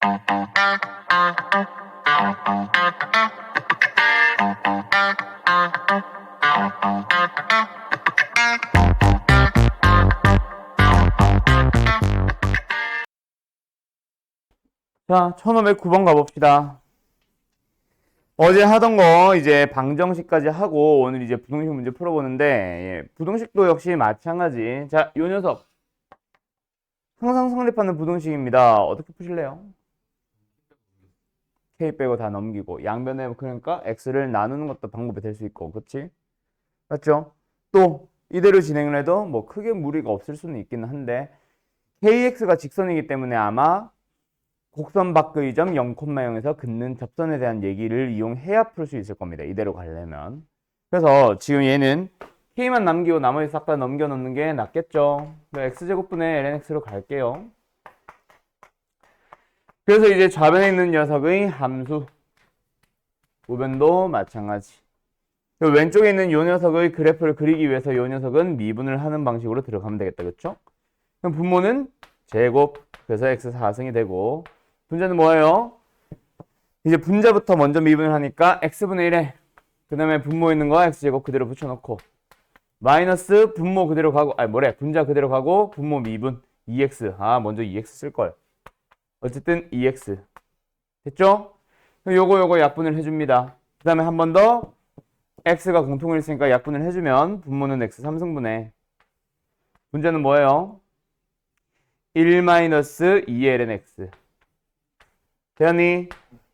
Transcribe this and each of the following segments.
자, 1509번 가봅시다. 어제 하던 거 이제 방정식까지 하고 오늘 이제 부등식 문제 풀어보는데, 부등식도 역시 마찬가지. 자, 요 녀석 항상 성립하는 부등식입니다. 어떻게 푸실래요? k 빼고 다 넘기고 양변에 그러니까 x를 나누는 것도 방법이 될 수 있고, 그치? 맞죠? 또 이대로 진행을 해도 뭐 크게 무리가 없을 수는 있긴 한데, kx가 직선이기 때문에 아마 곡선 밖의 점 0,0에서 긋는 접선에 대한 얘기를 이용해야 풀 수 있을 겁니다. 이대로 가려면. 그래서 지금 얘는 k만 남기고 나머지 싹 다 넘겨 놓는 게 낫겠죠. x제곱분의 lnx로 갈게요. 그래서 이제 좌변에 있는 녀석의 함수, 우변도 마찬가지. 왼쪽에 있는 이 녀석의 그래프를 그리기 위해서 이 녀석은 미분을 하는 방식으로 들어가면 되겠다. 그렇죠? 그럼 분모는 제곱, 그래서 x 4승이 되고, 분자는 뭐예요? 이제 분자부터 먼저 미분을 하니까 x분의 1에 그 다음에 분모 있는 거 x제곱 그대로 붙여놓고 마이너스 분모 그대로 가고 분자 그대로 가고 분모 미분 2x 먼저 2x 쓸걸. 어쨌든 2x 됐죠? 요거 약분을 해줍니다. 그 다음에 한 번 더 x가 공통을 있으니까 약분을 해주면 분모는 x 3승분의 분자는 뭐예요? 1-2ln x 되었니?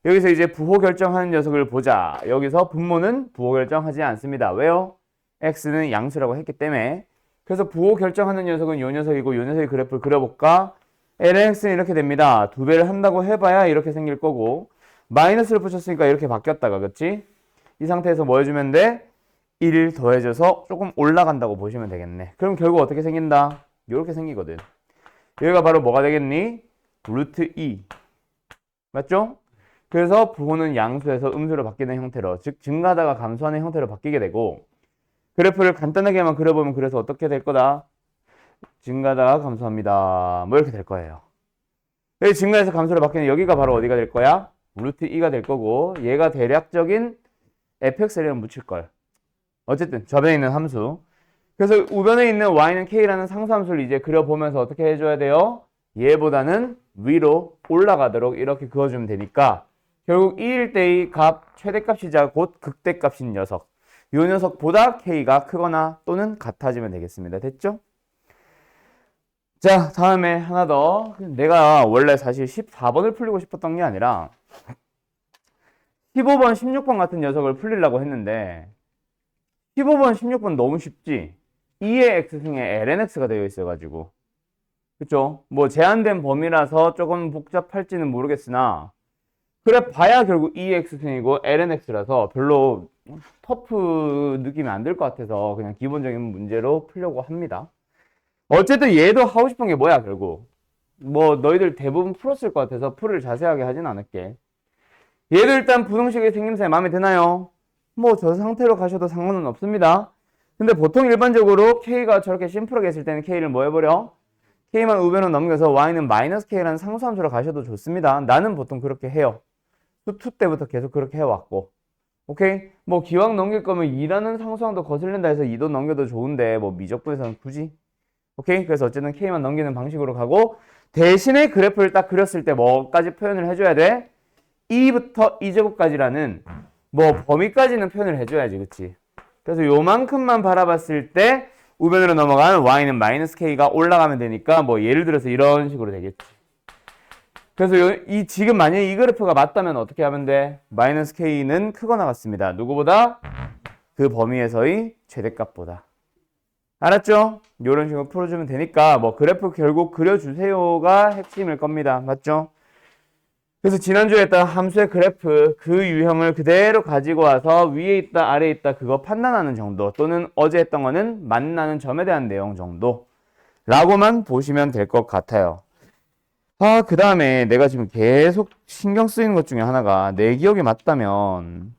여기서 이제 부호 결정하는 녀석을 보자. 여기서 분모는 부호 결정하지 않습니다. 왜요? x는 양수라고 했기 때문에. 그래서 부호 결정하는 녀석은 요 녀석이고 요 녀석의 그래프를 그려볼까? lnx는 이렇게 됩니다. 두 배를 한다고 해봐야 이렇게 생길 거고 마이너스를 붙였으니까 이렇게 바뀌었다가 그치? 이 상태에서 뭐 해주면 돼? 1 더해져서 조금 올라간다고 보시면 되겠네. 그럼 결국 어떻게 생긴다? 이렇게 생기거든. 여기가 바로 뭐가 되겠니? 루트 2 맞죠? 그래서 부호는 양수에서 음수로 바뀌는 형태로, 즉 증가하다가 감소하는 형태로 바뀌게 되고, 그래프를 간단하게만 그려보면 그래서 어떻게 될 거다? 증가하다가 감소합니다. 뭐 이렇게 될 거예요. 여기 증가해서 감소로 바뀌는 여기가 바로 어디가 될 거야? 루트 2가 될 거고, 얘가 대략적인 fx를 묻힐 걸. 어쨌든 좌변에 있는 함수. 그래서 우변에 있는 y는 k라는 상수함수를 이제 그려보면서 어떻게 해줘야 돼요? 얘보다는 위로 올라가도록 이렇게 그어주면 되니까 결국 2일 때의 값, 최대값이자 곧 극대값인 녀석, 이 녀석보다 k가 크거나 또는 같아지면 되겠습니다. 됐죠? 자, 다음에 하나 더. 내가 원래 사실 14번을 풀리고 싶었던 게 아니라 15번, 16번 같은 녀석을 풀리려고 했는데 15번, 16번 너무 쉽지? 2의 x승에 lnx가 되어 있어가지고 그쵸? 뭐 제한된 범위라서 조금 복잡할지는 모르겠으나 그래 봐야 결국 2x승이고 lnx라서 별로 터프 느낌이 안 들 것 같아서 그냥 기본적인 문제로 풀려고 합니다. 어쨌든 얘도 하고 싶은 게 뭐야 결국 뭐 너희들 대부분 풀었을 것 같아서 풀을 자세하게 하진 않을게. 얘도 일단 부등식의 생김새 마음에 드나요? 뭐 저 상태로 가셔도 상관은 없습니다. 근데 보통 일반적으로 k가 저렇게 심플하게 했을 때는 k를 뭐 해버려? k만 우변으로 넘겨서 y는 마이너스 k라는 상수함수로 가셔도 좋습니다. 나는 보통 그렇게 해요. 수2 때부터 계속 그렇게 해왔고. 오케이? 뭐 기왕 넘길 거면 2라는 상수함도 거슬린다 해서 2도 넘겨도 좋은데 뭐 미적분에서는 굳이. 오케이? 그래서 어쨌든 k만 넘기는 방식으로 가고 대신에 그래프를 딱 그렸을 때 뭐까지 표현을 해줘야 돼? 2부터 2제곱까지라는 뭐 범위까지는 표현을 해줘야지. 그치? 그래서 요만큼만 바라봤을 때 우변으로 넘어간 y는 마이너스 k가 올라가면 되니까 뭐 예를 들어서 이런 식으로 되겠지. 그래서 지금 만약에 이 그래프가 맞다면 어떻게 하면 돼? 마이너스 k는 크거나 같습니다. 누구보다? 그 범위에서의 최대값보다. 알았죠? 이런 식으로 풀어주면 되니까 뭐 그래프 결국 그려주세요가 핵심일 겁니다. 맞죠? 그래서 지난주에 했던 함수의 그래프 그 유형을 그대로 가지고 와서 위에 있다 아래에 있다 그거 판단하는 정도 또는 어제 했던 거는 만나는 점에 대한 내용 정도 라고만 보시면 될 것 같아요. 그 다음에 내가 지금 계속 신경 쓰이는 것 중에 하나가 내 기억이 맞다면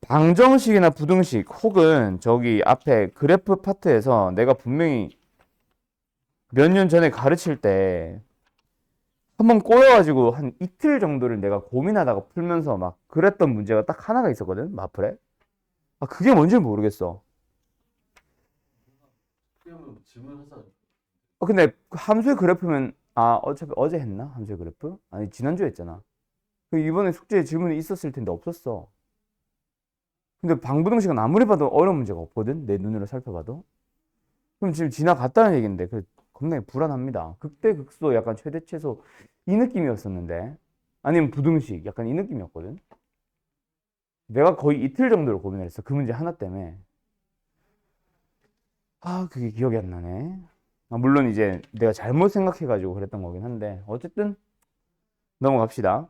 방정식이나 부등식 혹은 저기 앞에 그래프 파트에서 내가 분명히 몇 년 전에 가르칠 때 한번 꼬여가지고 한 이틀 정도를 내가 고민하다가 풀면서 막 그랬던 문제가 딱 하나가 있었거든, 마플에. 아, 그게 뭔지 모르겠어. 근데 함수의 그래프면, 어차피 어제 했나? 함수의 그래프? 아니, 지난주에 했잖아. 이번에 숙제에 질문이 있었을 텐데 없었어. 근데 방부등식은 아무리 봐도 어려운 문제가 없거든, 내 눈으로 살펴봐도. 그럼 지금 지나갔다는 얘기인데, 겁나게 불안합니다. 극대 극소 약간 최대 최소 이 느낌이었었는데, 아니면 부등식 약간 이 느낌이었거든. 내가 거의 이틀 정도를 고민을 했어. 그 문제 하나 때문에. 그게 기억이 안 나네. 물론 이제 내가 잘못 생각해가지고 그랬던 거긴 한데, 어쨌든 넘어갑시다.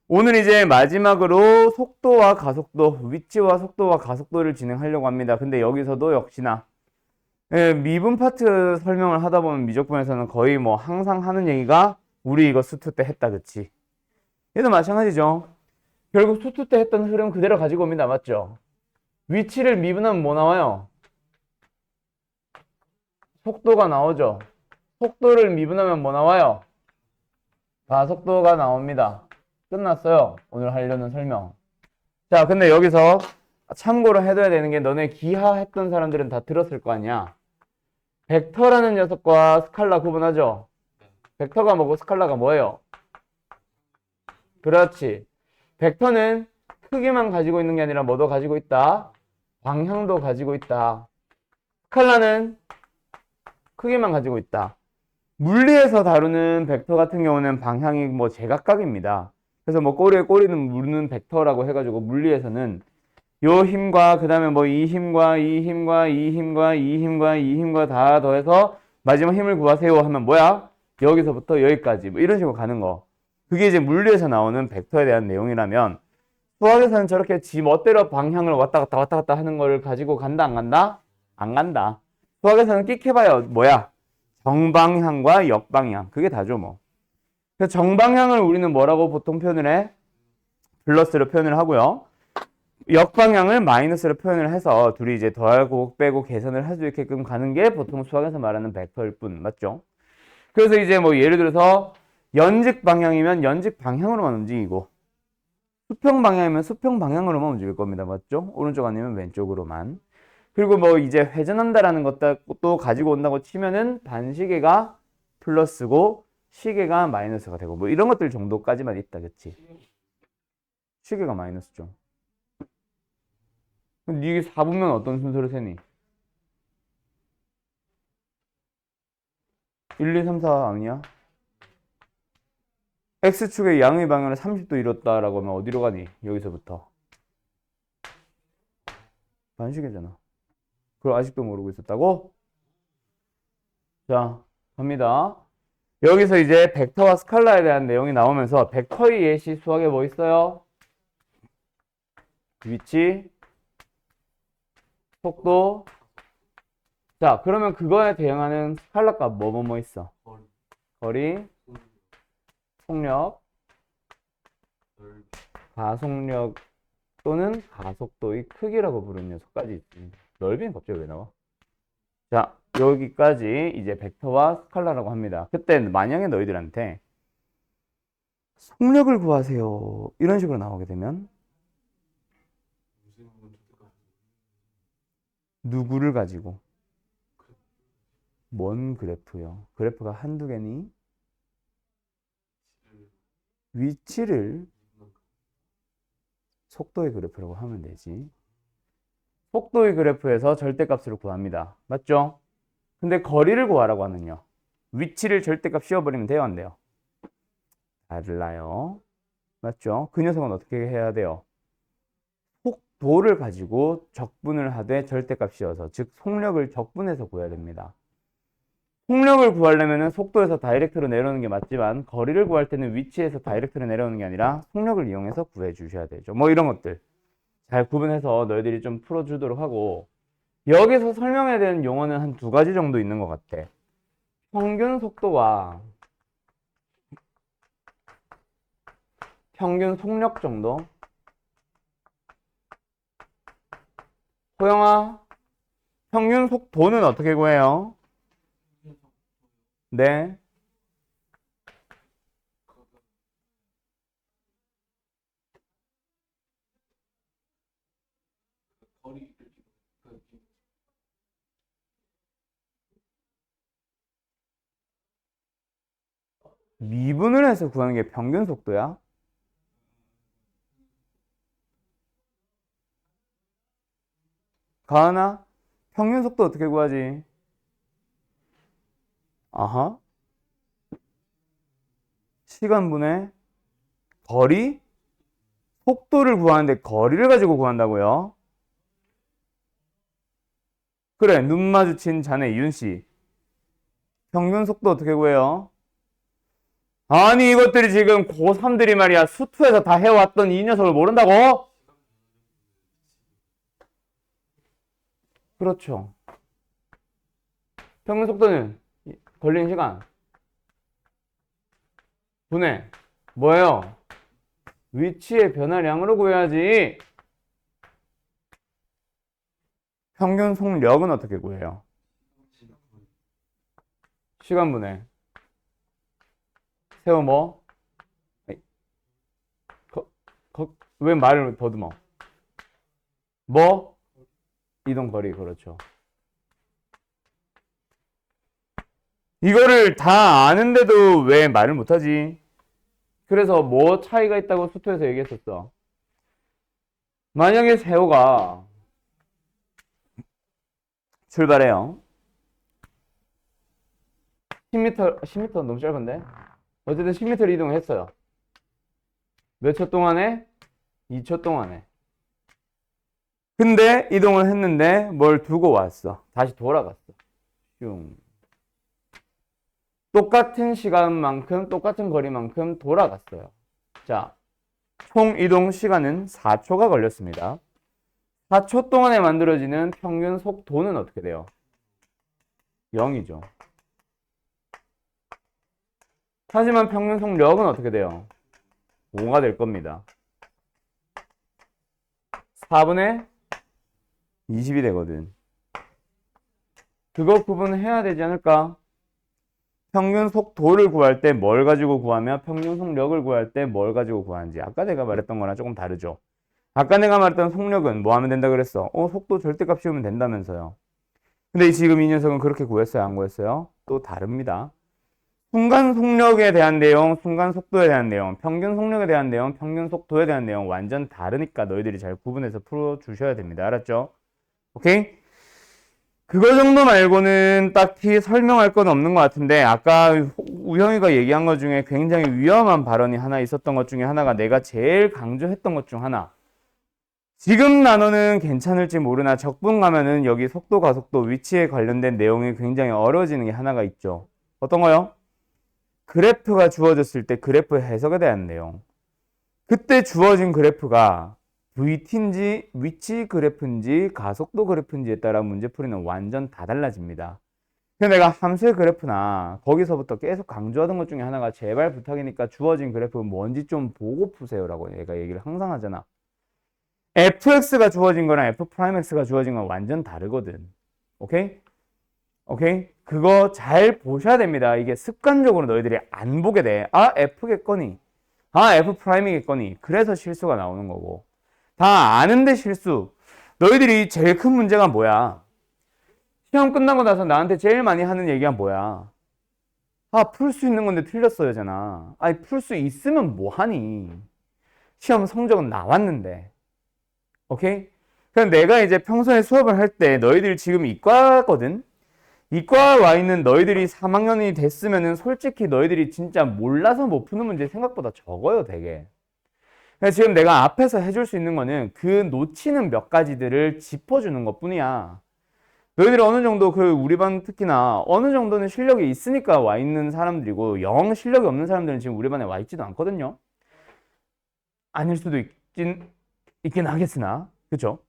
오늘 이제 마지막으로 속도와 가속도, 위치와 속도와 가속도를 진행하려고 합니다. 근데 여기서도 역시나 미분 파트 설명을 하다 보면 미적분에서는 거의 뭐 항상 하는 얘기가 우리 이거 수투 때 했다, 그치? 얘도 마찬가지죠. 결국 수투 때 했던 흐름 그대로 가지고 옵니다. 맞죠? 위치를 미분하면 뭐 나와요? 속도가 나오죠. 속도를 미분하면 뭐 나와요? 가속도가 나옵니다. 끝났어요. 오늘 하려는 설명. 자, 근데 여기서 참고로 해둬야 되는 게 너네 기하 했던 사람들은 다 들었을 거 아니야. 벡터라는 녀석과 스칼라 구분하죠? 벡터가 뭐고 스칼라가 뭐예요? 그렇지. 벡터는 크기만 가지고 있는 게 아니라 뭐도 가지고 있다? 방향도 가지고 있다. 스칼라는 크기만 가지고 있다. 물리에서 다루는 벡터 같은 경우는 방향이 뭐 제각각입니다. 그래서 뭐 꼬리에 꼬리는 무는 벡터라고 해가지고 물리에서는 요 힘과 그 다음에 뭐 이 힘과 이 힘과 이 힘과 이 힘과 이 힘과 다 더해서 마지막 힘을 구하세요 하면 뭐야? 여기서부터 여기까지 뭐 이런 식으로 가는 거. 그게 이제 물리에서 나오는 벡터에 대한 내용이라면 수학에서는 저렇게 지 멋대로 방향을 왔다 갔다 왔다 갔다 하는 걸 가지고 간다 안 간다? 안 간다. 수학에서는 끽해봐요. 뭐야? 정방향과 역방향. 그게 다죠 뭐. 그래서 정방향을 우리는 뭐라고 보통 표현을 해? 플러스로 표현을 하고요. 역방향을 마이너스로 표현을 해서 둘이 이제 더하고 빼고 계산을 할 수 있게끔 가는 게 보통 수학에서 말하는 벡터일 뿐. 맞죠? 그래서 이제 뭐 예를 들어서 연직 방향이면 연직 방향으로만 움직이고 수평 방향이면 수평 방향으로만 움직일 겁니다. 맞죠? 오른쪽 아니면 왼쪽으로만. 그리고 뭐 이제 회전한다라는 것도 가지고 온다고 치면은 반시계가 플러스고 시계가 마이너스가 되고 뭐 이런 것들 정도까지만 있다. 그치? 시계가 마이너스죠. 그럼 이게 4분면 어떤 순서로 세니? 1, 2, 3, 4 아니야? X축의 양의 방향을 30도 이뤘다라고 하면 어디로 가니? 여기서부터. 반시계잖아. 그걸 아직도 모르고 있었다고? 자, 갑니다. 여기서 이제 벡터와 스칼라에 대한 내용이 나오면서 벡터의 예시 수학에 뭐 있어요? 위치, 속도. 자, 그러면 그거에 대응하는 스칼라 값 뭐 있어? 거리, 속력, 가속력 또는 가속도의 크기라고 부르는 녀석까지 있습니다. 넓이는 갑자기 왜 나와? 자, 여기까지 이제 벡터와 스칼라라고 합니다. 그때 만약에 너희들한테 속력을 구하세요. 이런 식으로 나오게 되면 누구를 가지고? 뭔 그래프요? 그래프가 한두 개니? 위치를 속도의 그래프라고 하면 되지. 속도의 그래프에서 절대값으로 구합니다. 맞죠? 근데 거리를 구하라고 하면요. 위치를 절대값 씌워버리면 돼요, 안 돼요? 달라요. 맞죠? 그 녀석은 어떻게 해야 돼요? 속도를 가지고 적분을 하되 절대값 씌워서, 즉 속력을 적분해서 구해야 됩니다. 속력을 구하려면 속도에서 다이렉트로 내려오는 게 맞지만 거리를 구할 때는 위치에서 다이렉트로 내려오는 게 아니라 속력을 이용해서 구해 주셔야 되죠. 뭐 이런 것들 잘 구분해서 너희들이 좀 풀어주도록 하고, 여기서 설명해야 되는 용어는 한 두 가지 정도 있는 것 같아. 평균 속도와 평균 속력 정도. 호영아, 평균 속도는 어떻게 구해요? 네. 미분을 해서 구하는 게 평균 속도야? 가은아, 평균 속도 어떻게 구하지? 아하. 시간분의 거리? 속도를 구하는데 거리를 가지고 구한다고요? 그래, 눈 마주친 자네 이윤씨. 평균 속도 어떻게 구해요? 아니, 이것들이 지금 고3들이 말이야. 수투에서 다 해왔던 이 녀석을 모른다고? 그렇죠. 평균 속도는 걸리는 시간. 분해. 뭐예요? 위치의 변화량으로 구해야지. 평균 속력은 어떻게 구해요? 시간분해. 세워 뭐? 왜 말을 더듬어? 뭐? 이동 거리, 그렇죠. 이거를 다 아는데도 왜 말을 못하지? 그래서 뭐 차이가 있다고 수투에서 얘기했었어. 만약에 세호가 출발해요. 10m 너무 짧은데? 어쨌든 10m를 이동했어요. 몇 초 동안에? 2초 동안에. 근데 이동을 했는데 뭘 두고 왔어. 다시 돌아갔어. 슝. 똑같은 시간만큼, 똑같은 거리만큼 돌아갔어요. 자, 총 이동 시간은 4초가 걸렸습니다. 4초 동안에 만들어지는 평균 속도는 어떻게 돼요? 0이죠. 하지만 평균 속력은 어떻게 돼요? 5가 될 겁니다. 4분의 20이 되거든. 그거 구분해야 되지 않을까? 평균 속도를 구할 때 뭘 가지고 구하며 평균 속력을 구할 때 뭘 가지고 구하는지. 아까 내가 말했던 거랑 조금 다르죠. 아까 내가 말했던 속력은 뭐 하면 된다 그랬어? 속도 절대값 씌우면 된다면서요. 근데 지금 이 녀석은 그렇게 구했어요? 안 구했어요? 또 다릅니다. 순간 속력에 대한 내용, 순간 속도에 대한 내용, 평균 속력에 대한 내용, 평균 속도에 대한 내용 완전 다르니까 너희들이 잘 구분해서 풀어주셔야 됩니다. 알았죠? 오케이? 그거 정도 말고는 딱히 설명할 건 없는 것 같은데 아까 우영이가 얘기한 것 중에 굉장히 위험한 발언이 하나 있었던 것 중에 하나가 내가 제일 강조했던 것 중 하나. 지금 나눠는 괜찮을지 모르나 적분 가면은 여기 속도, 가속도, 위치에 관련된 내용이 굉장히 어려워지는 게 하나가 있죠. 어떤 거요? 그래프가 주어졌을 때 그래프 해석에 대한 내용. 그때 주어진 그래프가 VT인지 위치 그래프인지 가속도 그래프인지에 따라 문제풀이는 완전 다 달라집니다. 그래서 내가 함수의 그래프나 거기서부터 계속 강조하던 것 중에 하나가 제발 부탁이니까 주어진 그래프가 뭔지 좀 보고 푸세요라고 내가 얘기를 항상 하잖아. fx가 주어진 거랑 f'x가 주어진 건 완전 다르거든. 오케이? 오케이? 그거 잘 보셔야 됩니다. 이게 습관적으로 너희들이 안 보게 돼. 아, f겠거니. 아, f'이겠거니. 그래서 실수가 나오는 거고. 다 아는데 실수. 너희들이 제일 큰 문제가 뭐야? 시험 끝나고 나서 나한테 제일 많이 하는 얘기가 뭐야? 아, 풀 수 있는 건데 틀렸어요잖아. 아니, 풀 수 있으면 뭐 하니? 시험 성적은 나왔는데. 오케이? 그럼 내가 이제 평소에 수업을 할 때 너희들이 지금 이과거든? 이과 와 있는 너희들이 3학년이 됐으면은 솔직히 너희들이 진짜 몰라서 못 푸는 문제 생각보다 적어요, 되게. 그래서 지금 내가 앞에서 해줄 수 있는 거는 그 놓치는 몇 가지들을 짚어주는 것 뿐이야. 너희들이 어느 정도 우리 반 특히나 어느 정도는 실력이 있으니까 와 있는 사람들이고 영 실력이 없는 사람들은 지금 우리 반에 와 있지도 않거든요. 아닐 수도 있긴 하겠으나, 그쵸?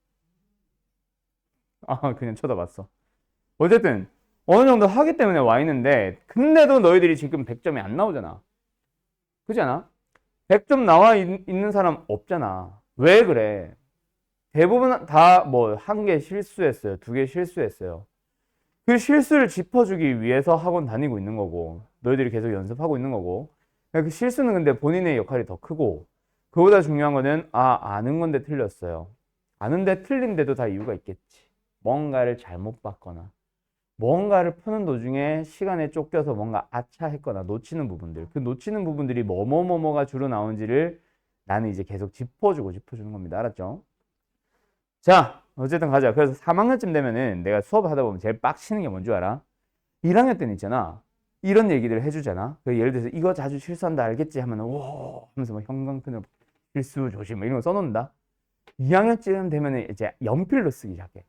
아, 그냥 쳐다봤어. 어쨌든 어느 정도 하기 때문에 와 있는데 근데도 너희들이 지금 100점이 안 나오잖아. 그렇지 않아? 100점 나와 있는 사람 없잖아. 왜 그래? 대부분 다 뭐 한 개 실수했어요. 두 개 실수했어요. 그 실수를 짚어주기 위해서 학원 다니고 있는 거고 너희들이 계속 연습하고 있는 거고 그 실수는 근데 본인의 역할이 더 크고 그보다 중요한 거는 아는 건데 틀렸어요. 가는데 틀린데도 다 이유가 있겠지. 뭔가를 잘못 봤거나 뭔가를 푸는 도중에 시간에 쫓겨서 뭔가 아차했거나 놓치는 부분들, 그 놓치는 부분들이 뭐뭐뭐뭐가 주로 나온지를 나는 이제 계속 짚어주는 겁니다. 알았죠? 자, 어쨌든 가자. 그래서 3학년쯤 되면은 내가 수업을 하다 보면 제일 빡치는 게 뭔 줄 알아? 1학년 때는 있잖아. 이런 얘기들을 해주잖아. 예를 들어서 이거 자주 실수한다 알겠지? 하면 오 하면서 뭐 형광펜으로 실수 조심 뭐 이런 거 써놓는다. 2학년쯤 되면은 이제 연필로 쓰기 시작해.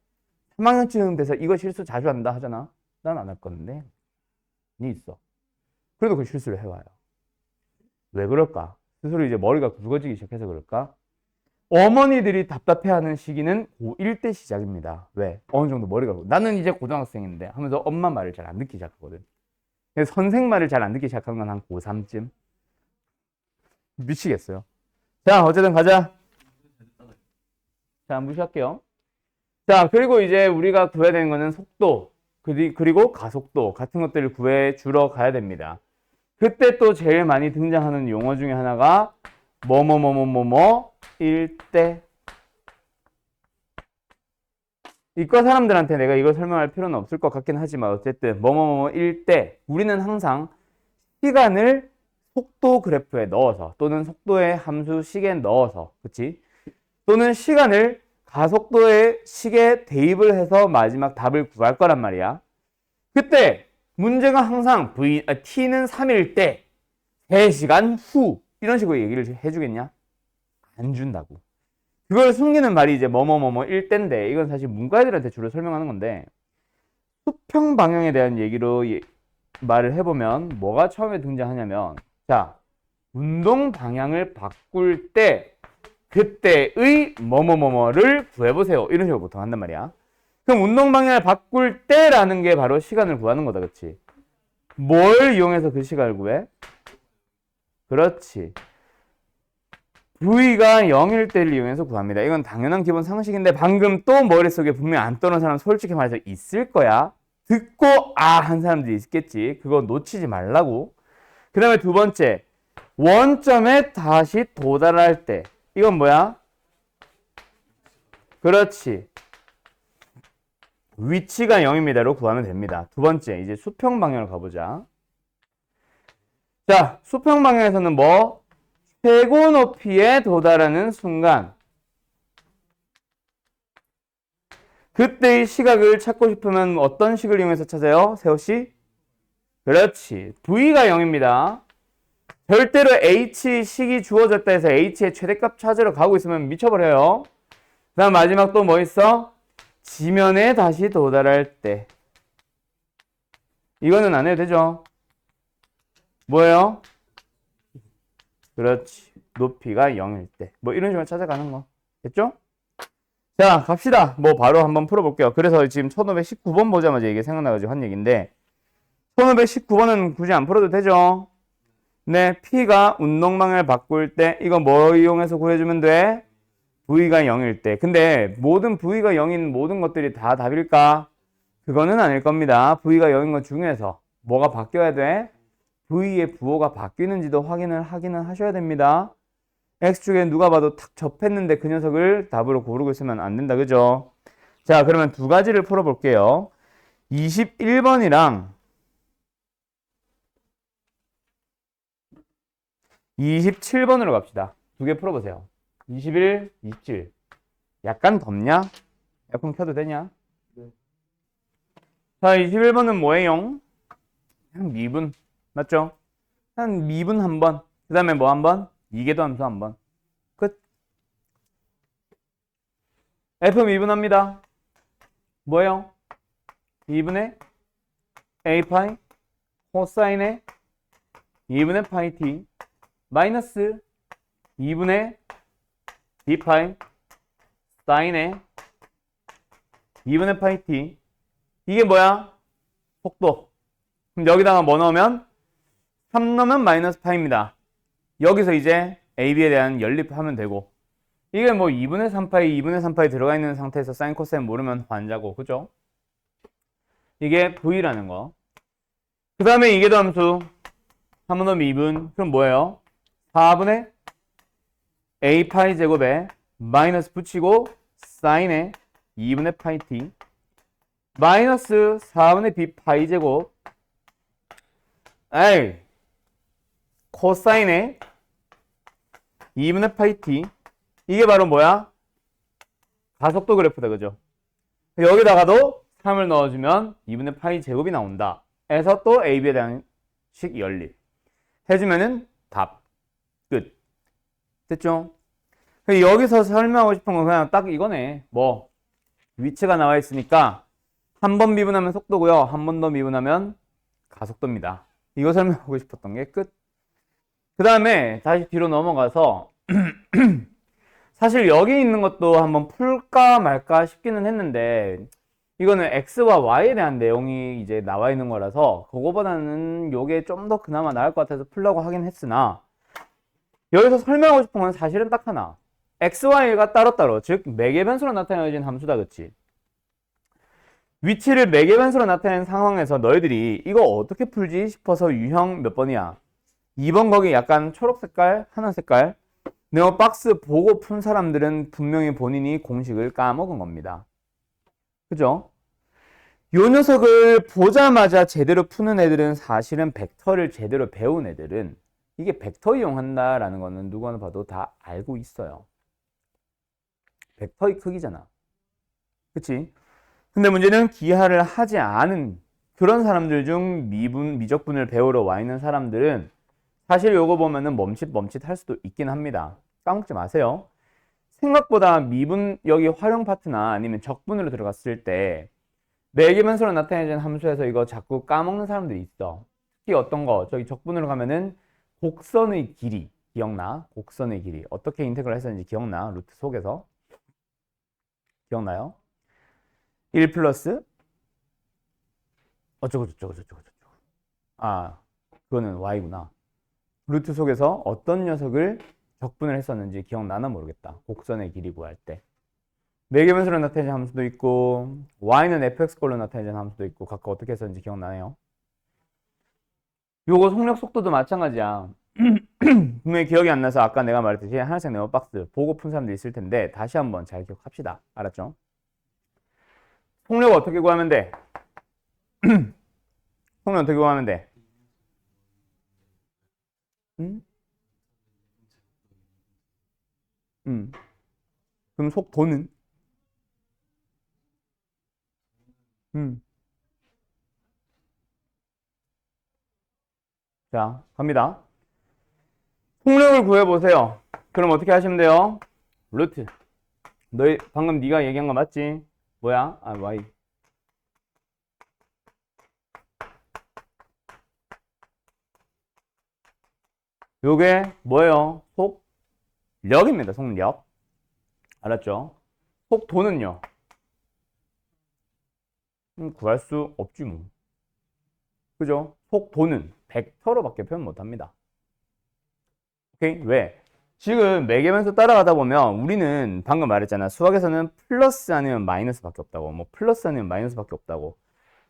3학년쯤 돼서 이거 실수 자주 한다 하잖아. 난 안 할 건데 니 있어. 그래도 그 실수를 해와요. 왜 그럴까? 스스로 이제 머리가 굵어지기 시작해서 그럴까? 어머니들이 답답해하는 시기는 고1 때 시작입니다. 왜? 어느 정도 머리가 나는 이제 고등학생인데 하면서 엄마 말을 잘 안 듣기 시작하거든. 선생 말을 잘 안 듣기 시작한 건 한 고3쯤. 미치겠어요. 자, 어쨌든 가자. 자, 무시할게요. 자, 그리고 이제 우리가 구해야 되는 거는 속도, 그리고 가속도 같은 것들을 구해 주러 가야 됩니다. 그때 또 제일 많이 등장하는 용어 중에 하나가 뭐뭐뭐뭐뭐뭐 일대. 이과 사람들한테 내가 이걸 설명할 필요는 없을 것 같긴 하지만 어쨌든 뭐뭐뭐뭐 일대. 우리는 항상 시간을 속도 그래프에 넣어서 또는 속도의 함수 식에 넣어서, 그치? 또는 시간을 가속도의 식에 대입을 해서 마지막 답을 구할 거란 말이야. 그때 문제가 항상 t는 3일 때 3시간 후 이런 식으로 얘기를 해주겠냐? 안 준다고. 그걸 숨기는 말이 이제 뭐뭐뭐뭐 1대인데 이건 사실 문과애들한테 주로 설명하는 건데 수평 방향에 대한 얘기로 말을 해보면 뭐가 처음에 등장하냐면 자, 운동 방향을 바꿀 때 그때의 뭐뭐뭐뭐를 구해보세요. 이런 식으로 보통 한단 말이야. 그럼 운동 방향을 바꿀 때라는 게 바로 시간을 구하는 거다. 그렇지? 뭘 이용해서 그 시간을 구해? 그렇지. V가 0일 때를 이용해서 구합니다. 이건 당연한 기본 상식인데 방금 또 머릿속에 분명히 안 떠오른 사람 솔직히 말해서 있을 거야. 듣고 한 사람들이 있겠지. 그거 놓치지 말라고. 그 다음에 두 번째, 원점에 다시 도달할 때 이건 뭐야? 그렇지. 위치가 0입니다로 구하면 됩니다. 두 번째, 이제 수평 방향으로 가보자. 자, 수평 방향에서는 뭐? 최고 높이에 도달하는 순간 그때의 시각을 찾고 싶으면 어떤 식을 이용해서 찾아요? 세호씨? 그렇지. V가 0입니다. 절대로 H식이 주어졌다 해서 H의 최대값 찾으러 가고 있으면 미쳐버려요. 그 다음 마지막 또 뭐 있어? 지면에 다시 도달할 때. 이거는 안 해도 되죠? 뭐예요? 그렇지. 높이가 0일 때. 뭐 이런 식으로 찾아가는 거. 됐죠? 자, 갑시다. 뭐 바로 한번 풀어볼게요. 그래서 지금 1519번 보자마자 이게 생각나가지고 한 얘기인데 1519번은 굳이 안 풀어도 되죠? 네, P가 운동 방향을 바꿀 때 이거 뭐 이용해서 구해주면 돼? V가 0일 때. 근데 모든 V가 0인 모든 것들이 다 답일까? 그거는 아닐 겁니다. V가 0인 것 중에서 뭐가 바뀌어야 돼? V의 부호가 바뀌는지도 확인을 하셔야 됩니다. X축에 누가 봐도 탁 접했는데 그 녀석을 답으로 고르고 있으면 안 된다. 그죠? 자, 그러면 두 가지를 풀어볼게요. 21번이랑 27번으로 갑시다. 두 개 풀어보세요. 21, 27. 약간 덥냐? 에어컨 켜도 되냐? 네. 자, 21번은 뭐예요? 그냥 미분. 맞죠? 한 미분 한 번. 그 다음에 뭐 한 번? 이계도 함수 한 번. 끝. F 미분합니다. 뭐예요? 2분의 A파이 코사인의 2분의 파이 T 마이너스 2분의 D파이 사인의 2분의 파이 T. 이게 뭐야? 속도. 그럼 여기다가 뭐 넣으면? 3 넣으면 마이너스 파이입니다. 여기서 이제 AB에 대한 연립하면 되고 이게 뭐 2분의 3파이, 2분의 3파이 들어가 있는 상태에서 사인 코사인 모르면 환자고, 그죠? 이게 V라는 거. 그 다음에 이계도 함수 한 번 더 미분. 그럼 뭐예요? 4분의 A파이 제곱에 마이너스 붙이고 사인의 2분의 파이 t 마이너스 4분의 b 파이 제곱 에이 코사인의 2분의 파이 t 이게 바로 뭐야? 가속도 그래프다 그죠? 여기다가도 3을 넣어주면 2분의 파이 제곱이 나온다 해서 또 AB에 대한 식 연립 해주면은 답 끝. 됐죠? 여기서 설명하고 싶은 건 그냥 딱 이거네. 뭐 위치가 나와 있으니까 한 번 미분하면 속도고요. 한 번 더 미분하면 가속도입니다. 이거 설명하고 싶었던 게 끝. 그 다음에 다시 뒤로 넘어가서 사실 여기 있는 것도 한번 풀까 말까 싶기는 했는데 이거는 X와 Y에 대한 내용이 이제 나와 있는 거라서 그거보다는 요게 좀 더 그나마 나을 것 같아서 풀려고 하긴 했으나 여기서 설명하고 싶은 건 사실은 딱 하나. X, Y가 따로따로 즉 매개 변수로 나타내진 함수다 그치? 위치를 매개 변수로 나타낸 상황에서 너희들이 이거 어떻게 풀지 싶어서 유형 몇 번이야? 2번 거기 약간 초록 색깔, 하늘 색깔 네오박스 보고 푼 사람들은 분명히 본인이 공식을 까먹은 겁니다. 그죠? 요 녀석을 보자마자 제대로 푸는 애들은 사실은 벡터를 제대로 배운 애들은 이게 벡터 이용한다라는 거는 누구나 봐도 다 알고 있어요. 벡터의 크기잖아. 그치? 근데 문제는 기하를 하지 않은 그런 사람들 중 미적분을 배우러 와 있는 사람들은 사실 요거 보면은 멈칫멈칫 할 수도 있긴 합니다. 까먹지 마세요. 생각보다 미분 여기 활용 파트나 아니면 적분으로 들어갔을 때 매개 변수로 나타내는 함수에서 이거 자꾸 까먹는 사람들이 있어. 특히 어떤 거 저기 적분으로 가면은 곡선의 길이 기억나? 곡선의 길이 어떻게 인테그럴 했었는지 기억나? 루트 속에서 기억나요? 1 플러스 어쩌고 아 그거는 y구나. 루트 속에서 어떤 녀석을 적분을 했었는지 기억나나 모르겠다. 곡선의 길이 구할 때 매개 변수로 나타내는 함수도 있고 y는 fx꼴로 나타내는 함수도 있고 각각 어떻게 했었는지 기억나요? 요거 속력 속도도 마찬가지야. 분명히 기억이 안 나서 아까 내가 말했듯이 하나씩 네모박스 보고 푼 사람들이 있을 텐데 다시 한번 잘 기억합시다. 알았죠? 속력 어떻게 구하면 돼? 속력 어떻게 구하면 돼? 그럼 속도는? 자, 갑니다. 속력을 구해보세요. 그럼 어떻게 하시면 돼요? 루트. 너희 방금 네가 얘기한 거 맞지? 뭐야? 아, y. 요게 뭐예요? 속력입니다. 속력. 알았죠? 속도는요? 구할 수 없지 뭐. 그죠? 속도는 벡터로밖에 표현 못합니다. 오케이? 왜? 지금 매개변수 따라가다 보면 우리는 방금 말했잖아. 수학에서는 플러스 아니면 마이너스밖에 없다고. 뭐 플러스 아니면 마이너스밖에 없다고.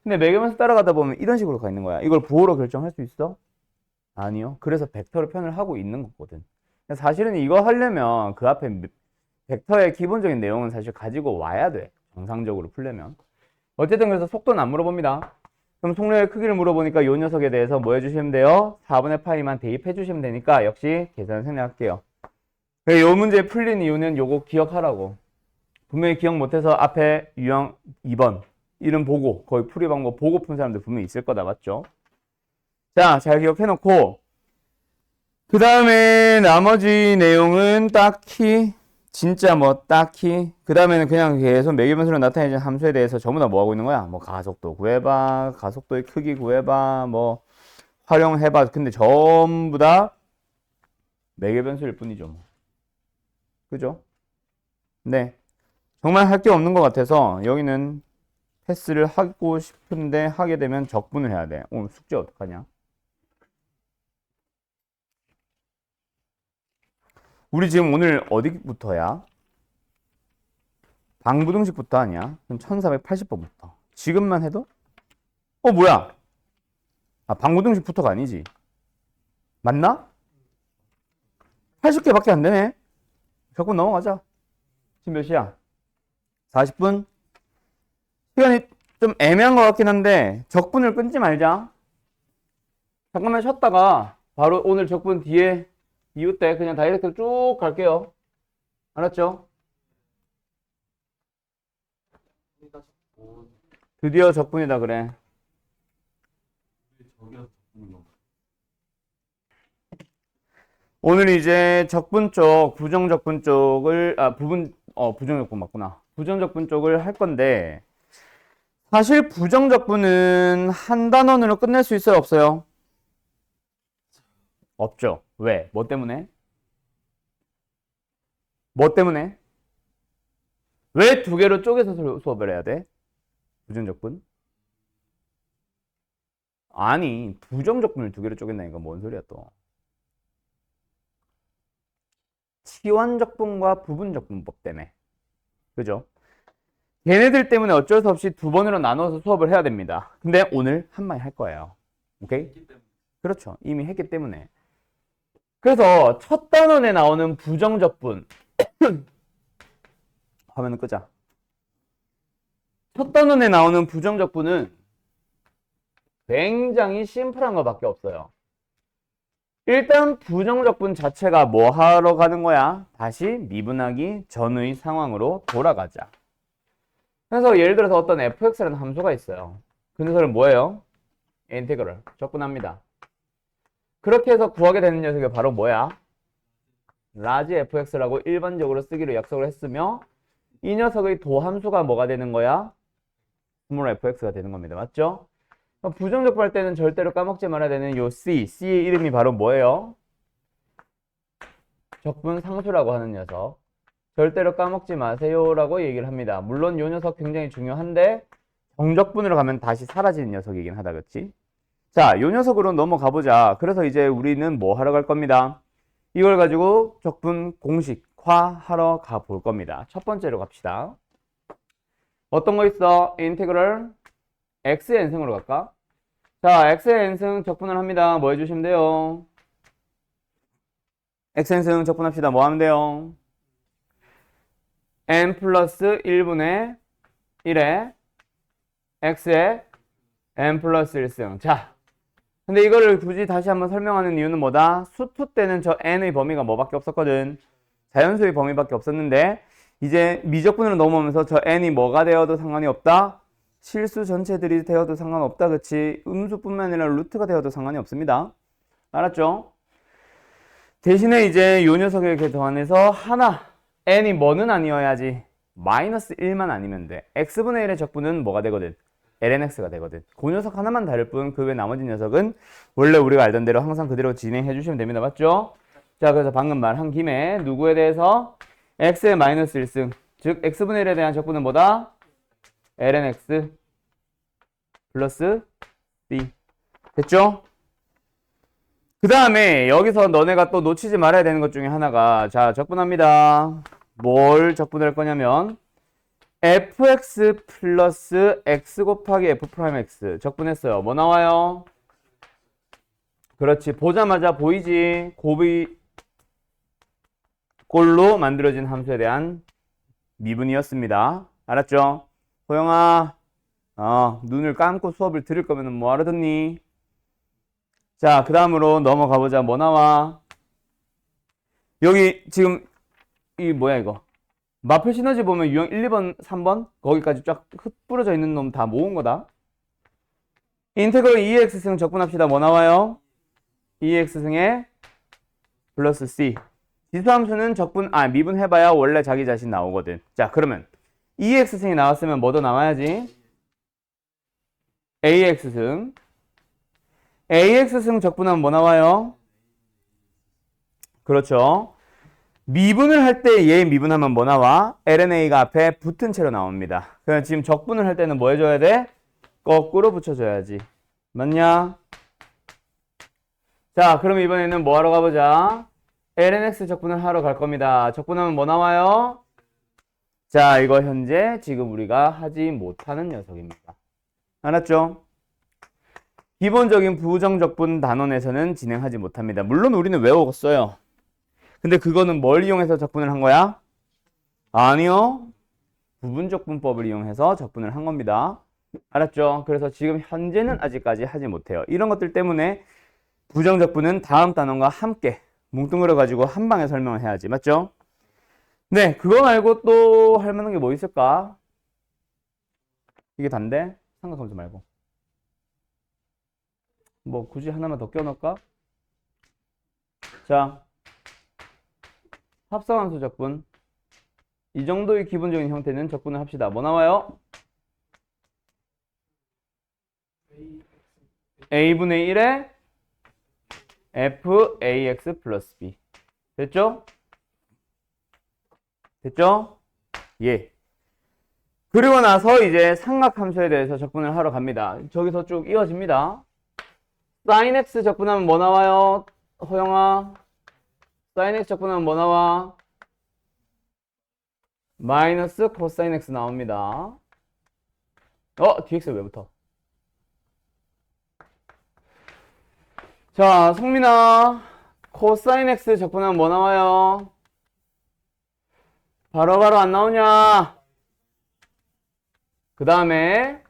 근데 매개변수 따라가다 보면 이런 식으로 가 있는 거야. 이걸 부호로 결정할 수 있어? 아니요. 그래서 벡터로 표현을 하고 있는 거거든. 사실은 이거 하려면 그 앞에 벡터의 기본적인 내용은 사실 가지고 와야 돼. 정상적으로 풀려면. 어쨌든 그래서 속도는 안 물어봅니다. 그럼 속력의 크기를 물어보니까 이 녀석에 대해서 뭐 해주시면 돼요? 4분의 파이만 대입해 주시면 되니까 역시 계산 생략할게요. 이 문제 풀린 이유는 요거 기억하라고. 분명히 기억 못해서 앞에 유형 2번 이름 보고 거의 풀이 방법 보고 푼 사람들 분명히 있을 거다. 맞죠? 자, 잘 기억해놓고 그 다음에 나머지 내용은 딱히 진짜 뭐 딱히 그 다음에는 그냥 계속 매개변수로 나타내는 함수에 대해서 전부 다 뭐 하고 있는 거야? 뭐 가속도 구해봐, 가속도의 크기 구해봐, 뭐 활용해봐. 근데 전부 다 매개변수일 뿐이죠. 뭐. 그죠? 네. 정말 할 게 없는 것 같아서 여기는 패스를 하고 싶은데 하게 되면 적분을 해야 돼. 오늘 숙제 어떡하냐? 우리 지금 오늘 어디부터야? 방부등식부터 아니야? 그럼 1480번부터. 지금만 해도? 뭐야? 아, 방부등식부터가 아니지. 맞나? 80개밖에 안 되네. 적분 넘어가자. 지금 몇 시야? 40분? 시간이 좀 애매한 것 같긴 한데 적분을 끊지 말자. 잠깐만 쉬었다가 바로 오늘 적분 뒤에 이후 때 그냥 다이렉트로 쭉 갈게요. 알았죠? 드디어 적분이다 그래. 오늘 이제 적분 쪽, 부정적분 쪽을 부정적분 맞구나. 부정적분 쪽을 할 건데 사실 부정적분은 한 단원으로 끝낼 수 있어요, 없어요? 없죠. 왜? 뭐 때문에? 뭐 때문에? 왜 두 개로 쪼개서 수업을 해야 돼? 부정적분? 아니, 부정적분을 두 개로 쪼갠다니까 뭔 소리야 또. 치환적분과 부분적분법 때문에. 그죠? 얘네들 때문에 어쩔 수 없이 두 번으로 나눠서 수업을 해야 됩니다. 근데 오늘 한 마디 할 거예요. 오케이? 그렇죠. 이미 했기 때문에. 그래서 첫 단원에 나오는 부정적분. 화면을 끄자. 첫 단원에 나오는 부정적분은 굉장히 심플한 것밖에 없어요. 일단 부정적분 자체가 뭐 하러 가는 거야? 다시 미분하기 전의 상황으로 돌아가자. 그래서 예를 들어서 어떤 fx라는 함수가 있어요. 그 녀석은 뭐예요? 인테그럴, 적분합니다. 그렇게 해서 구하게 되는 녀석이 바로 뭐야? 라지 fx라고 일반적으로 쓰기로 약속을 했으며 이 녀석의 도함수가 뭐가 되는 거야? 스몰 fx가 되는 겁니다. 맞죠? 부정적분할 때는 절대로 까먹지 말아야 되는 요 C의 이름이 바로 뭐예요? 적분 상수라고 하는 녀석. 절대로 까먹지 마세요라고 얘기를 합니다. 물론 요 녀석 굉장히 중요한데 정적분으로 가면 다시 사라지는 녀석이긴 하다, 그치? 자, 요 녀석으로 넘어가 보자. 그래서 이제 우리는 뭐 하러 갈 겁니다. 이걸 가지고 적분 공식화하러 가 볼 겁니다. 첫 번째로 갑시다. 어떤 거 있어? 인테그럴 x의 n승으로 갈까? 자, x의 n승 적분을 합니다. 뭐 해주시면 돼요? x n승 적분합시다. 뭐 하면 돼요? n 플러스 1분의 1에 x의 n 플러스 1승. 자, 근데 이거를 굳이 다시 한번 설명하는 이유는 뭐다? 수투 때는 저 n의 범위가 뭐밖에 없었거든. 자연수의 범위밖에 없었는데 이제 미적분으로 넘어오면서 저 n이 뭐가 되어도 상관이 없다? 실수 전체들이 되어도 상관없다. 그치? 음수뿐만 아니라 루트가 되어도 상관이 없습니다. 알았죠? 대신에 이제 요 녀석에 이렇게 더해서 하나 n이 뭐는 아니어야지 마이너스 1만 아니면 돼. x분의 1의 적분은 뭐가 되거든? lnx가 되거든. 그 녀석 하나만 다를 뿐 그 외 나머지 녀석은 원래 우리가 알던 대로 항상 그대로 진행해 주시면 됩니다. 맞죠? 자, 그래서 방금 말한 김에 누구에 대해서? x의 마이너스 1승 즉 x분의 1에 대한 적분은 뭐다? lnx 플러스 b. 됐죠? 그 다음에 여기서 너네가 또 놓치지 말아야 되는 것 중에 하나가, 자, 적분합니다. 뭘 적분할 거냐면 fx 플러스 x 곱하기 f 프라임 x 적분했어요. 뭐 나와요? 그렇지. 보자마자 보이지? 곱이 꼴로 만들어진 함수에 대한 미분이었습니다. 알았죠? 호영아, 눈을 감고 수업을 들을 거면 뭐 하러 듣니? 자, 그 다음으로 넘어가 보자. 뭐 나와? 여기 지금 이 뭐야 이거? 마표 시너지 보면 유형 1, 2번, 3번 거기까지 쫙 흩뿌려져 있는 놈 다 모은 거다. 인테그럴 2x승 적분합시다. 뭐 나와요? 2x승에 플러스 c. 지수함수는 미분해봐야 원래 자기 자신 나오거든. 자, 그러면 2x승이 나왔으면 뭐 더 나와야지? ax승. ax승 적분하면 뭐 나와요? 그렇죠. 미분을 할 때 얘 미분하면 뭐 나와? lna가 앞에 붙은 채로 나옵니다. 그럼 지금 적분을 할 때는 뭐 해줘야 돼? 거꾸로 붙여줘야지. 맞냐? 자, 그럼 이번에는 뭐 하러 가보자. lnx 적분을 하러 갈 겁니다. 적분하면 뭐 나와요? 자, 이거 현재 지금 우리가 하지 못하는 녀석입니다. 알았죠? 기본적인 부정적분 단원에서는 진행하지 못합니다. 물론 우리는 외웠어요. 근데 그거는 뭘 이용해서 적분을 한 거야? 아니요. 부분적분법을 이용해서 적분을 한 겁니다. 알았죠? 그래서 지금 현재는 아직까지 하지 못해요. 이런 것들 때문에 부정적분은 다음 단원과 함께 뭉뚱그려 가지고 한 방에 설명을 해야지. 맞죠? 네, 그거 말고 또 할 만한 게 뭐 있을까? 이게 단데? 삼각함수 말고. 뭐 굳이 하나만 더 껴넣을까? 자, 합성함수 적분. 이 정도의 기본적인 형태는 적분을 합시다. 뭐 나와요? a분의 1에 fax 플러스 b. 됐죠? 됐죠? 예. 그리고 나서 이제 삼각함수에 대해서 적분을 하러 갑니다. 저기서 쭉 이어집니다. sin x 적분하면 뭐 나와요? 호영아. sin x 적분하면 뭐 나와? 마이너스 코사인 x 나옵니다. dx 왜 붙어? 자, 성민아. 코사인 x 적분하면 뭐 나와요? 바로바로 안 나오냐? 그 다음에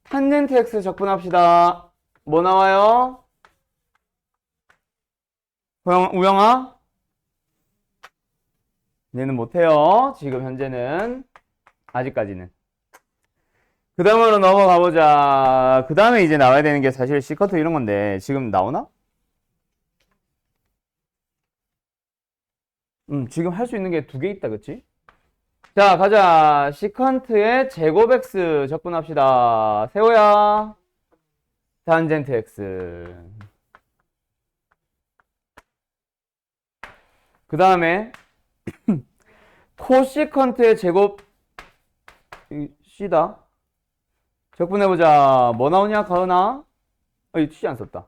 탄젠트 x 적분합시다. 뭐 나와요? 우영아? 얘는 못해요. 지금 현재는. 아직까지는. 그 다음으로 넘어가 보자. 그 다음에 이제 나와야 되는 게 사실 시커트 이런 건데 지금 나오나? 지금 할 수 있는 게 두 개 있다, 그치? 자, 가자. 시컨트의 제곱 x 적분합시다. 세호야. 탄젠트 x. 그 다음에 코시컨트의 제곱 c다. 적분해보자. 뭐 나오냐, 가은아? 이거 c 안 썼다.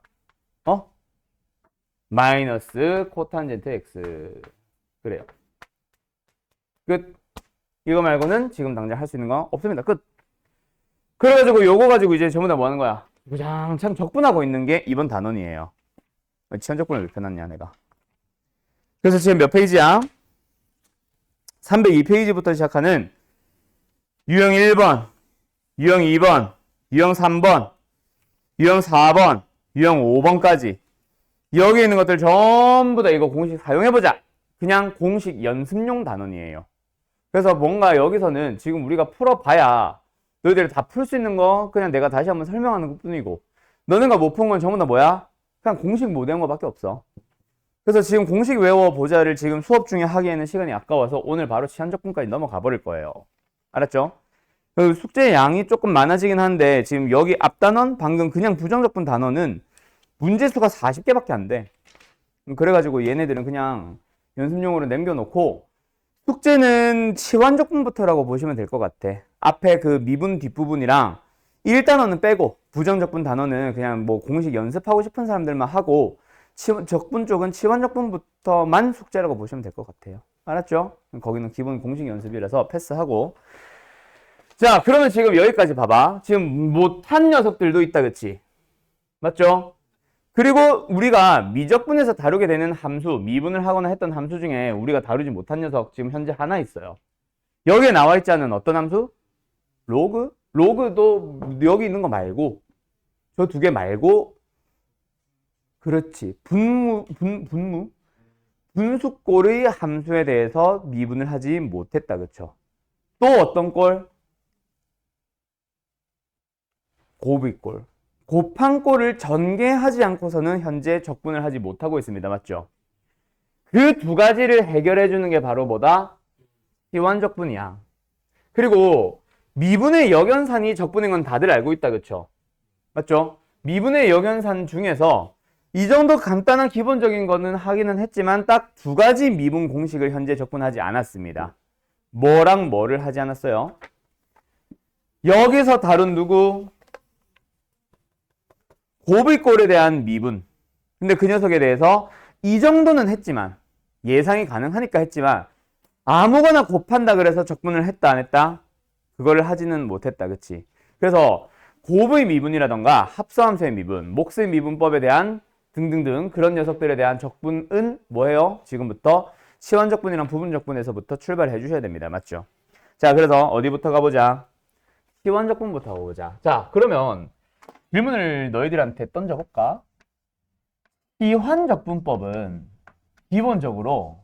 마이너스 코탄젠트 x. 그래요. 끝. 이거 말고는 지금 당장 할 수 있는 거 없습니다. 끝. 그래가지고 요거 가지고 이제 전부 다 뭐 하는 거야? 무장창 적분하고 있는 게 이번 단원이에요. 치환적분을 왜 펴놨냐, 내가. 그래서 지금 몇 페이지야? 302페이지부터 시작하는 유형 1번, 유형 2번, 유형 3번, 유형 4번, 유형 5번까지 여기 있는 것들 전부 다 이거 공식 사용해보자. 그냥 공식 연습용 단원이에요. 그래서 뭔가 여기서는 지금 우리가 풀어봐야 너희들이 다 풀 수 있는 거 그냥 내가 다시 한번 설명하는 것 뿐이고 너네가 못 푼 건 전부 다 뭐야? 그냥 공식 못 외운 거밖에 없어. 그래서 지금 공식 외워보자를 지금 수업 중에 하기에는 시간이 아까워서 오늘 바로 치환적분까지 넘어가 버릴 거예요. 알았죠? 숙제 양이 조금 많아지긴 한데 지금 여기 앞단원 방금 그냥 부정적분 단원은 문제수가 40개밖에 안 돼. 그래가지고 얘네들은 그냥 연습용으로 남겨놓고 숙제는 치환적분부터라고 보시면 될 것 같아. 앞에 그 미분 뒷부분이랑 1단원은 빼고 부정적분 단원은 그냥 뭐 공식 연습하고 싶은 사람들만 하고 적분 쪽은 치환적분부터만 숙제라고 보시면 될 것 같아요. 알았죠? 거기는 기본 공식 연습이라서 패스하고. 자, 그러면 지금 여기까지 봐봐. 지금 못한 녀석들도 있다, 그치? 맞죠? 그리고 우리가 미적분에서 다루게 되는 함수, 미분을 하거나 했던 함수 중에 우리가 다루지 못한 녀석 지금 현재 하나 있어요. 여기에 나와 있지 않은 어떤 함수? 로그? 로그도 여기 있는 거 말고 저 두 개 말고 그렇지. 분수꼴의 함수에 대해서 미분을 하지 못했다. 그쵸? 또 어떤 꼴? 곱이꼴. 곱한 꼴을 전개하지 않고서는 현재 적분을 하지 못하고 있습니다. 맞죠? 그 두 가지를 해결해 주는 게 바로 뭐다? 치환적분이야. 그리고 미분의 역연산이 적분인 건 다들 알고 있다. 그쵸? 맞죠? 미분의 역연산 중에서 이 정도 간단한 기본적인 거는 하기는 했지만 딱 두 가지 미분 공식을 현재 적분하지 않았습니다. 뭐랑 뭐를 하지 않았어요? 여기서 다룬 누구? 곱의꼴에 대한 미분. 근데 그 녀석에 대해서 이 정도는 했지만 예상이 가능하니까 했지만 아무거나 곱한다 그래서 적분을 했다 안 했다? 그거를 하지는 못했다. 그치? 그래서 곱의 미분이라던가 합성함수의 미분, 몫의 미분법에 대한 등등등 그런 녀석들에 대한 적분은 뭐예요? 지금부터 치환적분이랑 부분적분에서부터 출발해 주셔야 됩니다. 맞죠? 자, 그래서 어디부터 가보자? T1적분부터 가보자. 자, 그러면 질문을 너희들한테 던져볼까? T1적분법은 기본적으로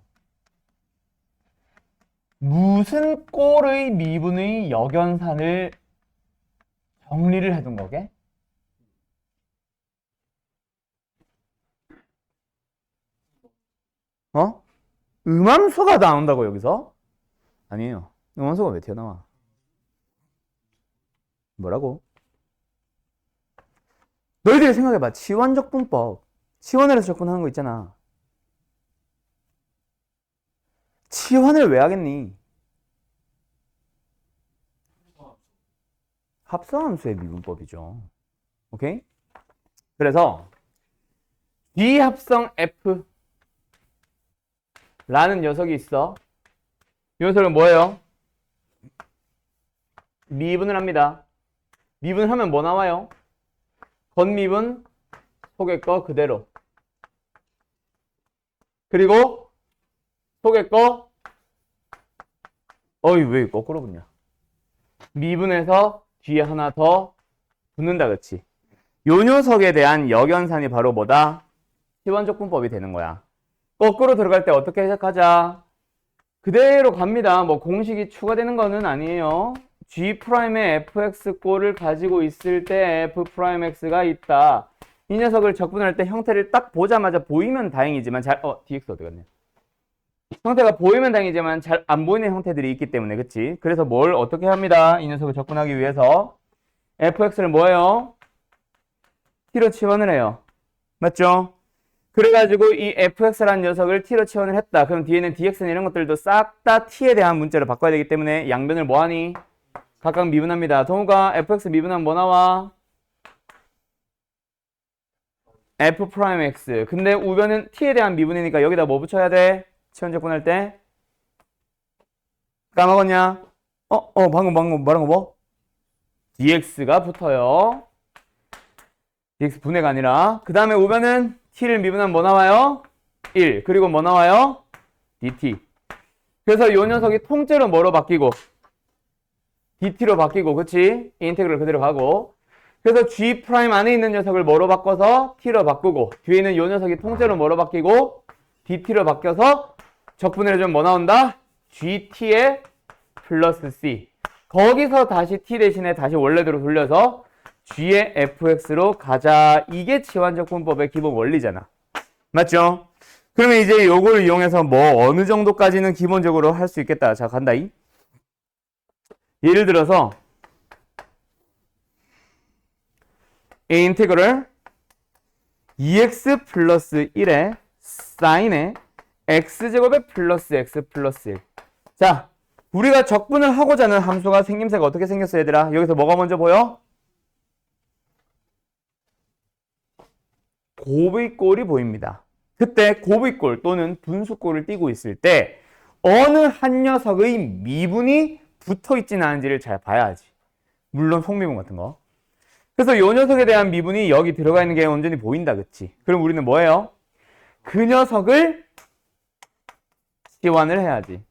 무슨 꼴의 미분의 역연산을 정리를 해둔 거게? 어? 음함수가 나온다고 여기서? 아니에요. 음함수가 왜 튀어나와? 뭐라고? 너희들이 생각해봐. 치환적분법. 치환을 해서 적분하는 거 있잖아. 치환을 왜 하겠니? 합성함수의 미분법이죠. 오케이? 그래서 비합성 F 라는 녀석이 있어. 이 녀석은 뭐예요? 미분을 합니다. 미분을 하면 뭐 나와요? 겉미분 속의 거 그대로. 그리고 속의 거 어이 왜 거꾸로 붙냐? 미분해서 뒤에 하나 더 붙는다, 그치? 요 녀석에 대한 역연산이 바로 뭐다? T1적분법이 되는 거야. 거꾸로 들어갈 때 어떻게 해석하자? 그대로 갑니다. 뭐 공식이 추가되는 거는 아니에요. G'의 fx꼴을 가지고 있을 때 f'x가 있다. 이 녀석을 적분할 때 형태를 딱 보자마자 보이면 다행이지만 dx 어디 갔네? 형태가 보이면 다행이지만 잘 안 보이는 형태들이 있기 때문에, 그치? 그래서 뭘 어떻게 합니다? 이 녀석을 적분하기 위해서 fx를 뭐예요? t로 치환을 해요. 맞죠? 그래가지고 이 fx라는 녀석을 t로 치환을 했다. 그럼 뒤에는 dx는 이런 것들도 싹 다 t에 대한 문자로 바꿔야 되기 때문에 양변을 뭐하니? 각각 미분합니다. 동우가 fx 미분하면 뭐 나와? f'x. 근데 우변은 t에 대한 미분이니까 여기다 뭐 붙여야 돼? 치환적분할 때? 까먹었냐? 방금 말한 거 뭐? dx가 붙어요. dx 분해가 아니라. 그 다음에 우변은 t를 미분하면 뭐 나와요? 1. 그리고 뭐 나와요? dt. 그래서 이 녀석이 통째로 뭐로 바뀌고? dt로 바뀌고, 그치? 인테그럴 그대로 가고. 그래서 G' 안에 있는 녀석을 뭐로 바꿔서 t로 바꾸고, 뒤에 있는 이 녀석이 통째로 뭐로 바뀌고? dt로 바뀌어서 적분을 해주면 뭐 나온다? gt에 플러스 c. 거기서 다시 t 대신에 다시 원래대로 돌려서 g의 fx로 가자. 이게 치환적분법의 기본 원리잖아. 맞죠? 그러면 이제 요걸 이용해서 뭐 어느 정도까지는 기본적으로 할 수 있겠다. 자, 간다이. 예를 들어서 이 인테그럴 2x 플러스 1의 사인의 x제곱의 플러스 x 플러스 1. 자, 우리가 적분을 하고자 하는 함수가 생김새가 어떻게 생겼어, 얘들아? 여기서 뭐가 먼저 보여? 곱의 꼴이 보입니다. 그때 곱의 꼴 또는 분수꼴을 띠고 있을 때 어느 한 녀석의 미분이 붙어 있지는 않은지를 잘 봐야지. 물론 속미분 같은 거. 그래서 이 녀석에 대한 미분이 여기 들어가 있는 게 온전히 보인다, 그치? 그럼 우리는 뭐예요? 그 녀석을 치환을 해야지.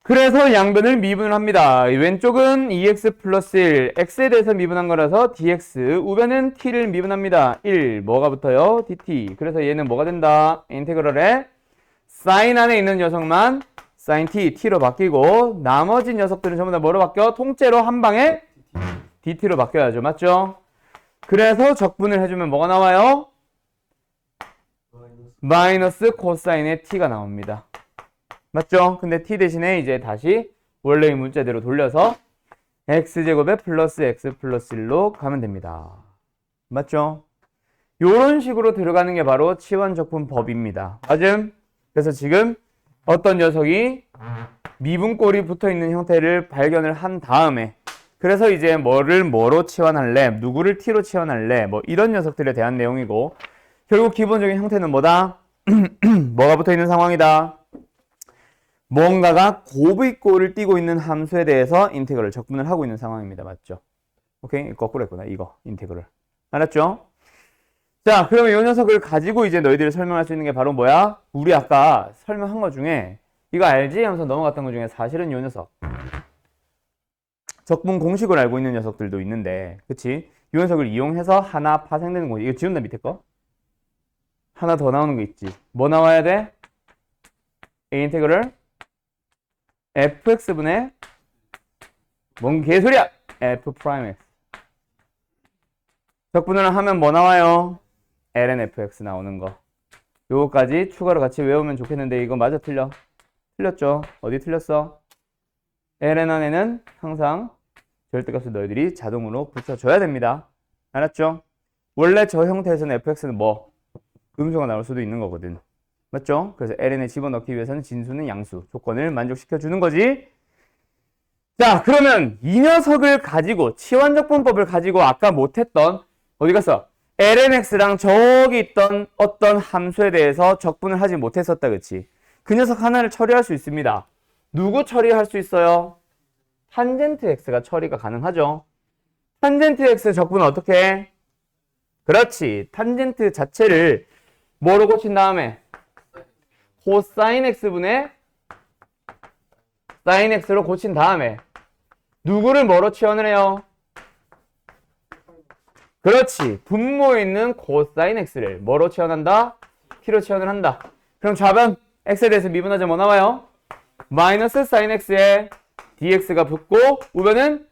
그래서 양변을 미분을 합니다. 왼쪽은 2x 플러스 1, x에 대해서 미분한 거라서 dx, 우변은 t를 미분합니다. 1, 뭐가 붙어요? dt. 그래서 얘는 뭐가 된다? 인테그럴에 사인 안에 있는 녀석만 sin t, t로 바뀌고 나머지 녀석들은 전부 다 뭐로 바뀌어? 통째로 한 방에 dt로 바뀌어야죠. 맞죠? 그래서 적분을 해주면 뭐가 나와요? 마이너스 코사인의 t가 나옵니다. 맞죠? 근데 t 대신에 이제 다시 원래의 문자대로 돌려서 x제곱에 플러스 x 플러스 1로 가면 됩니다. 맞죠? 요런 식으로 들어가는 게 바로 치환적분법입니다. 맞음? 그래서 지금 어떤 녀석이 미분꼴이 붙어있는 형태를 발견을 한 다음에 그래서 이제 뭐를 뭐로 치환할래? 누구를 t로 치환할래? 뭐 이런 녀석들에 대한 내용이고 결국 기본적인 형태는 뭐다? 뭐가 붙어있는 상황이다? 뭔가가 곱의 꼴을 띠고 있는 함수에 대해서 인테그럴 적분을 하고 있는 상황입니다. 맞죠? 오케이? 거꾸로 했구나. 이거 인테그럴. 알았죠? 자, 그러면 이 녀석을 가지고 이제 너희들이 설명할 수 있는 게 바로 뭐야? 우리 아까 설명한 것 중에 이거 알지? 하면서 넘어갔던 것 중에 사실은 요 녀석. 적분 공식을 알고 있는 녀석들도 있는데, 그치? 이 녀석을 이용해서 하나 파생되는 거. 이거 지운다, 밑에 거? 하나 더 나오는 거 있지. 뭐 나와야 돼? A 인테그럴 fx분의 뭔 개소리야! f 프라임 x. 적분을 하면 뭐 나와요? ln fx 나오는 거. 요거까지 추가로 같이 외우면 좋겠는데 이거 맞아 틀려? 틀렸죠? 어디 틀렸어? ln 안에는 항상 절대값을 너희들이 자동으로 붙여줘야 됩니다. 알았죠? 원래 저 형태에서는 fx는 뭐? 음수가 나올 수도 있는 거거든. 맞죠? 그래서 ln에 집어넣기 위해서는 진수는 양수 조건을 만족시켜주는 거지. 자, 그러면 이 녀석을 가지고 치환적분법을 가지고 아까 못했던 어디 갔어? lnx랑 저기 있던 어떤 함수에 대해서 적분을 하지 못했었다, 그치? 그 녀석 하나를 처리할 수 있습니다. 누구 처리할 수 있어요? 탄젠트 x가 처리가 가능하죠. 탄젠트 x 적분은 어떻게 해? 그렇지. 탄젠트 자체를 뭐로 고친 다음에 코사인 x분의 사인 x로 고친 다음에 누구를 뭐로 치환을 해요? 그렇지. 분모에 있는 코사인 x를 뭐로 치환한다? t로 치환을 한다. 그럼 좌변 x에 대해서 미분하자 뭐 나와요? 마이너스 사인 x에 dx가 붙고 우변은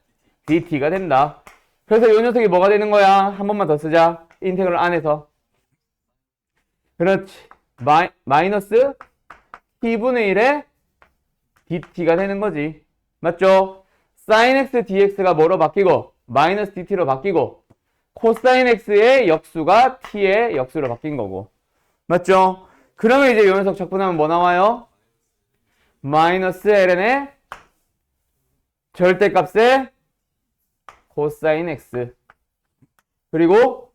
dt가 된다. 그래서 이 녀석이 뭐가 되는 거야? 한 번만 더 쓰자. 인테그럴 안에서. 그렇지. 마이너스 t분의 1에 dt가 되는 거지. 맞죠? sin x dx가 뭐로 바뀌고 마이너스 dt로 바뀌고 코사인 x의 역수가 t의 역수로 바뀐 거고. 맞죠? 그러면 이제 이 녀석 적분하면 뭐 나와요? 마이너스 ln의 절대값의 코사인 x 그리고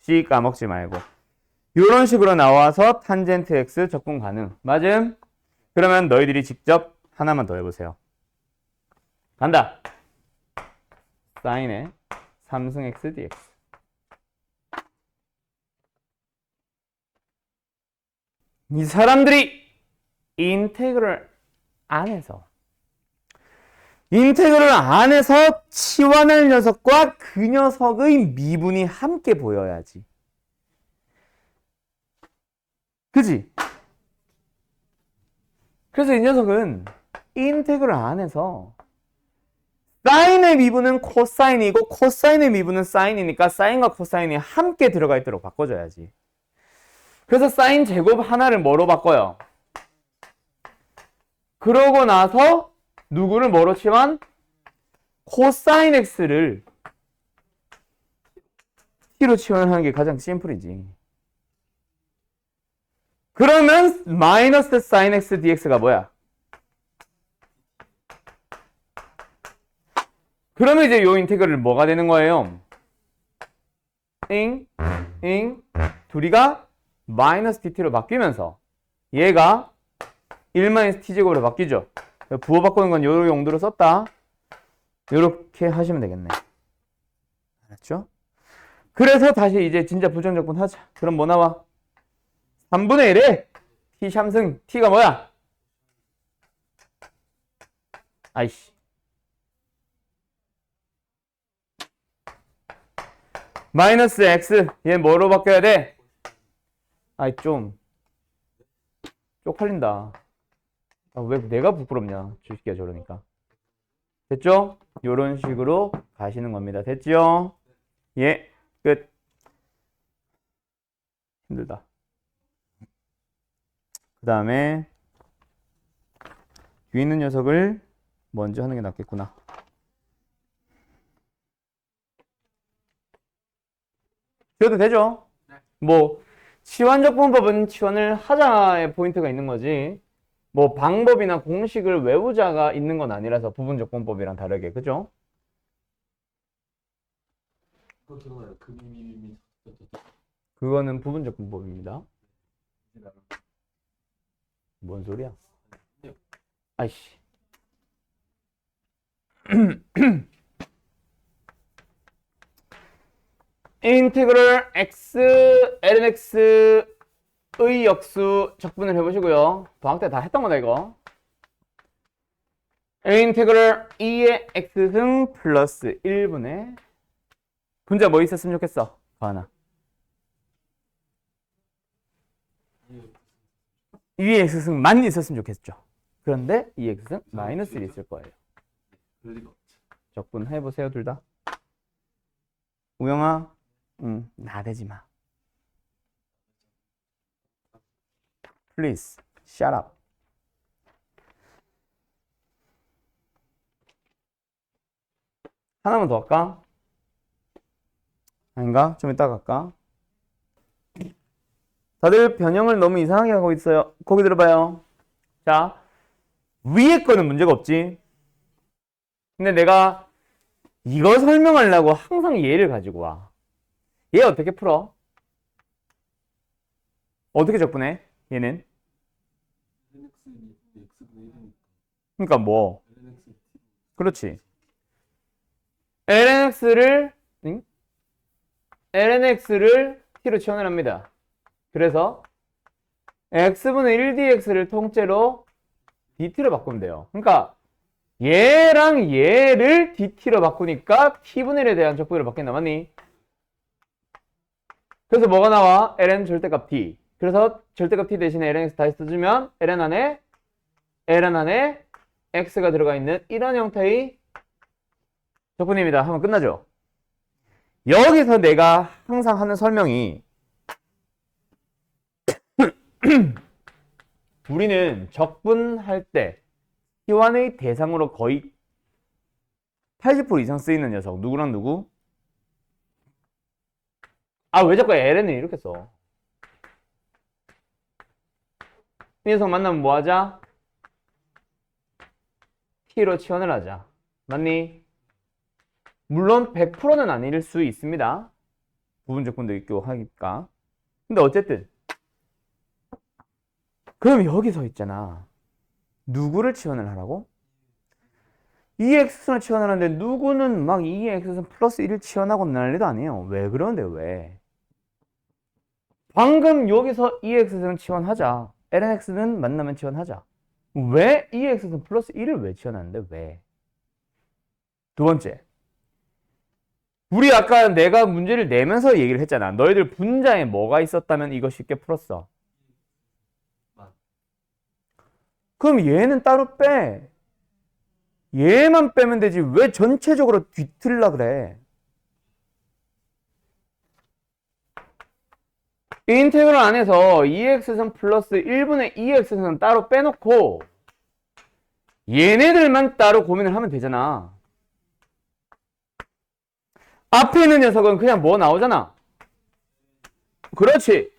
c 까먹지 말고 이런 식으로 나와서 탄젠트 x 적분 가능. 맞음? 그러면 너희들이 직접 하나만 더 해보세요. 간다. 사인의 3승 x dx. 이 사람들이 인테그럴 안에서 치환할 녀석과 그 녀석의 미분이 함께 보여야지. 그지? 그래서 이 녀석은 인테그럴 안에서 사인의 미분은 코사인이고 코사인의 미분은 사인이니까 사인과 코사인이 함께 들어가 있도록 바꿔줘야지. 그래서 사인 제곱 하나를 뭐로 바꿔요? 그러고 나서 누구를 뭐로 치환? 코사인 x를 t로 치환하는 게 가장 심플이지. 그러면 마이너스 사인 x dx가 뭐야? 그러면 이제 요 인테그럴 뭐가 되는 거예요? 둘이가 마이너스 dt로 바뀌면서 얘가 1-t제곱으로 바뀌죠. 부호 바꾸는 건 요 용도로 썼다. 요렇게 하시면 되겠네. 알았죠? 그래서 다시 이제 진짜 부정적분 하자. 그럼 뭐 나와? 3분의 1에 t 샴승 t가 뭐야? 아이씨. 마이너스 x 얘 뭐로 바뀌어야 돼? 아이 좀 쪽팔린다. 아, 왜 내가 부끄럽냐 주식이야 저러니까. 됐죠? 요런 식으로 가시는 겁니다. 됐죠? 예, 끝. 힘들다. 그 다음에 위에 있는 녀석을 먼저 하는 게 낫겠구나. 지워도 되죠? 뭐 치환적분법은 치환을 하자의 포인트가 있는 거지. 뭐 방법이나 공식을 외우자가 있는 건 아니라서 부분적분법이랑 다르게. 그죠? 그거는 부분적분법입니다. 뭔 소리야? 아이씨. 인테그럴 x ln x 역수 적분을 해보시고요. 방학 때 다 했던 거다 이거. 인테그럴 2의 x승 플러스 1분의 분자 뭐 있었으면 좋겠어? 가나 2의 x승만 있었으면 좋겠죠. 그런데 2의 x승 마이너스 1이 있을 거예요. 적분 해보세요 둘 다. 우영아, 나대지 마. Please, shut up. 하나만 더 할까? 아닌가? 좀 이따 갈까? 다들 변형을 너무 이상하게 하고 있어요. 거기 들어봐요. 자, 위에 거는 문제가 없지. 근데 내가 이거 설명하려고 항상 얘를 가지고 와. 얘 어떻게 풀어? 어떻게 적분해? 얘는? 그러니까 뭐? 그렇지. lnx를 t로 치환을 합니다. 그래서 x분의 1dx를 통째로 dt로 바꾸면 돼요. 그러니까 얘랑 얘를 dt로 바꾸니까 t분의 1에 대한 적분으로 바뀐다. 맞니? 그래서 뭐가 나와? ln 절대값 t. 그래서 절대값 t 대신에 lnx 다시 써주면 ln 안에 x가 들어가 있는 이런 형태의 적분입니다. 하면 끝나죠? 여기서 내가 항상 하는 설명이 우리는 적분할 때 T1의 대상으로 거의 80% 이상 쓰이는 녀석 누구랑 누구? 아, 왜 자꾸 LN을 이렇게 써? 이 녀석 만나면 뭐 하자? T로 치환을 하자. 맞니? 물론 100%는 아닐 수 있습니다. 부분 적분도 있고 하니까. 근데 어쨌든 그럼 여기서 있잖아. 누구를 치환을 하라고? 2x는 치환하는데 누구는 막 2x는 플러스 1을 치환하고 난리도 아니에요. 왜 그러는데 왜? 방금 여기서 2x는 치환하자. lnx는 만나면 치환하자. 왜 2x는 플러스 1을 왜 치환하는데 왜? 두 번째. 우리 아까 내가 문제를 내면서 얘기를 했잖아. 너희들 분자에 뭐가 있었다면 이거 쉽게 풀었어. 그럼 얘는 따로 빼. 얘만 빼면 되지. 왜 전체적으로 뒤틀라 그래? 이 인테그럴 안에서 2x선 플러스 1분의 2x선 따로 빼놓고 얘네들만 따로 고민을 하면 되잖아. 앞에 있는 녀석은 그냥 뭐 나오잖아. 그렇지.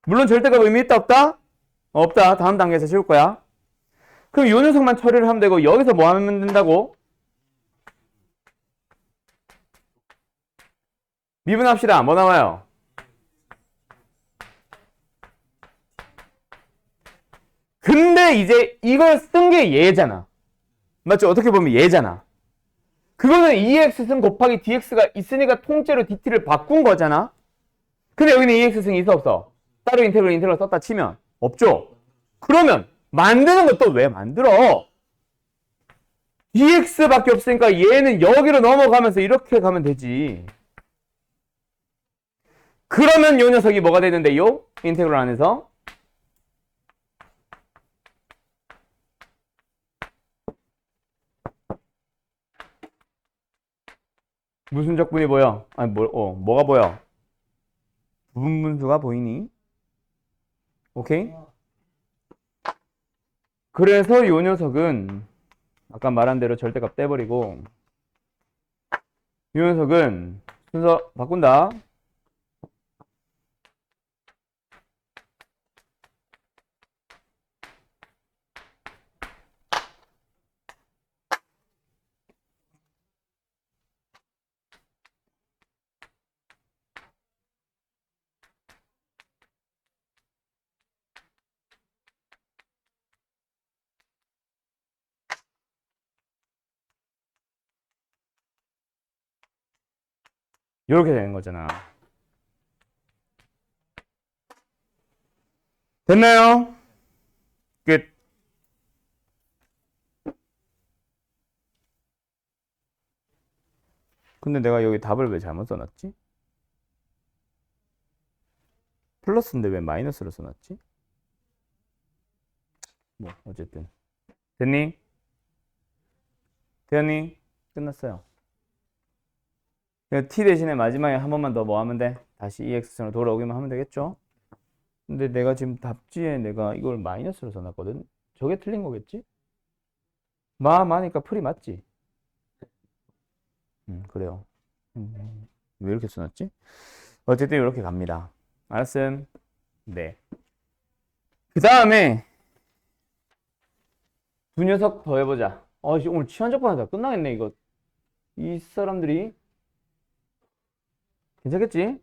물론 절대값 의미 있다 없다? 없다. 다음 단계에서 지울 거야. 그럼 이 녀석만 처리를 하면 되고 여기서 뭐 하면 된다고? 미분합시다. 뭐 나와요? 근데 이제 이걸 쓴 게 얘잖아. 맞죠? 어떻게 보면 얘잖아. 그거는 2x승 곱하기 dx가 있으니까 통째로 dt를 바꾼 거잖아. 근데 여기는 2x승이 있어 없어? 따로 인테그럴 썼다 치면 없죠? 그러면 만드는 것도 왜 만들어? dx밖에 없으니까 얘는 여기로 넘어가면서 이렇게 가면 되지. 그러면 요 녀석이 뭐가 되는데요? 인테그럴 안에서 무슨 적분이 보여? 아니 뭐가 보여? 부분분수가 보이니? 오케이? 그래서 요 녀석은 아까 말한 대로 절대값 떼버리고 요 녀석은 순서 바꾼다. 이렇게 되는 거잖아. 됐나요? 끝. 근데 내가 여기 답을 왜 잘못 써놨지? 플러스인데 왜 마이너스로 써놨지? 뭐 어쨌든 됐니? 되었니? 끝났어요. t 대신에 마지막에 한 번만 더 뭐 하면 돼? 다시 ex선으로 돌아오기만 하면 되겠죠? 근데 내가 지금 답지에 내가 이걸 마이너스로 써놨거든? 저게 틀린 거겠지? 마니까 풀이 맞지? 그래요. 왜 이렇게 써놨지? 어쨌든 이렇게 갑니다. 알았음? 네. 그 다음에 두 녀석 더 해보자. 오늘 치환적분 하자. 끝나겠네, 이거. 이 사람들이. 괜찮겠지?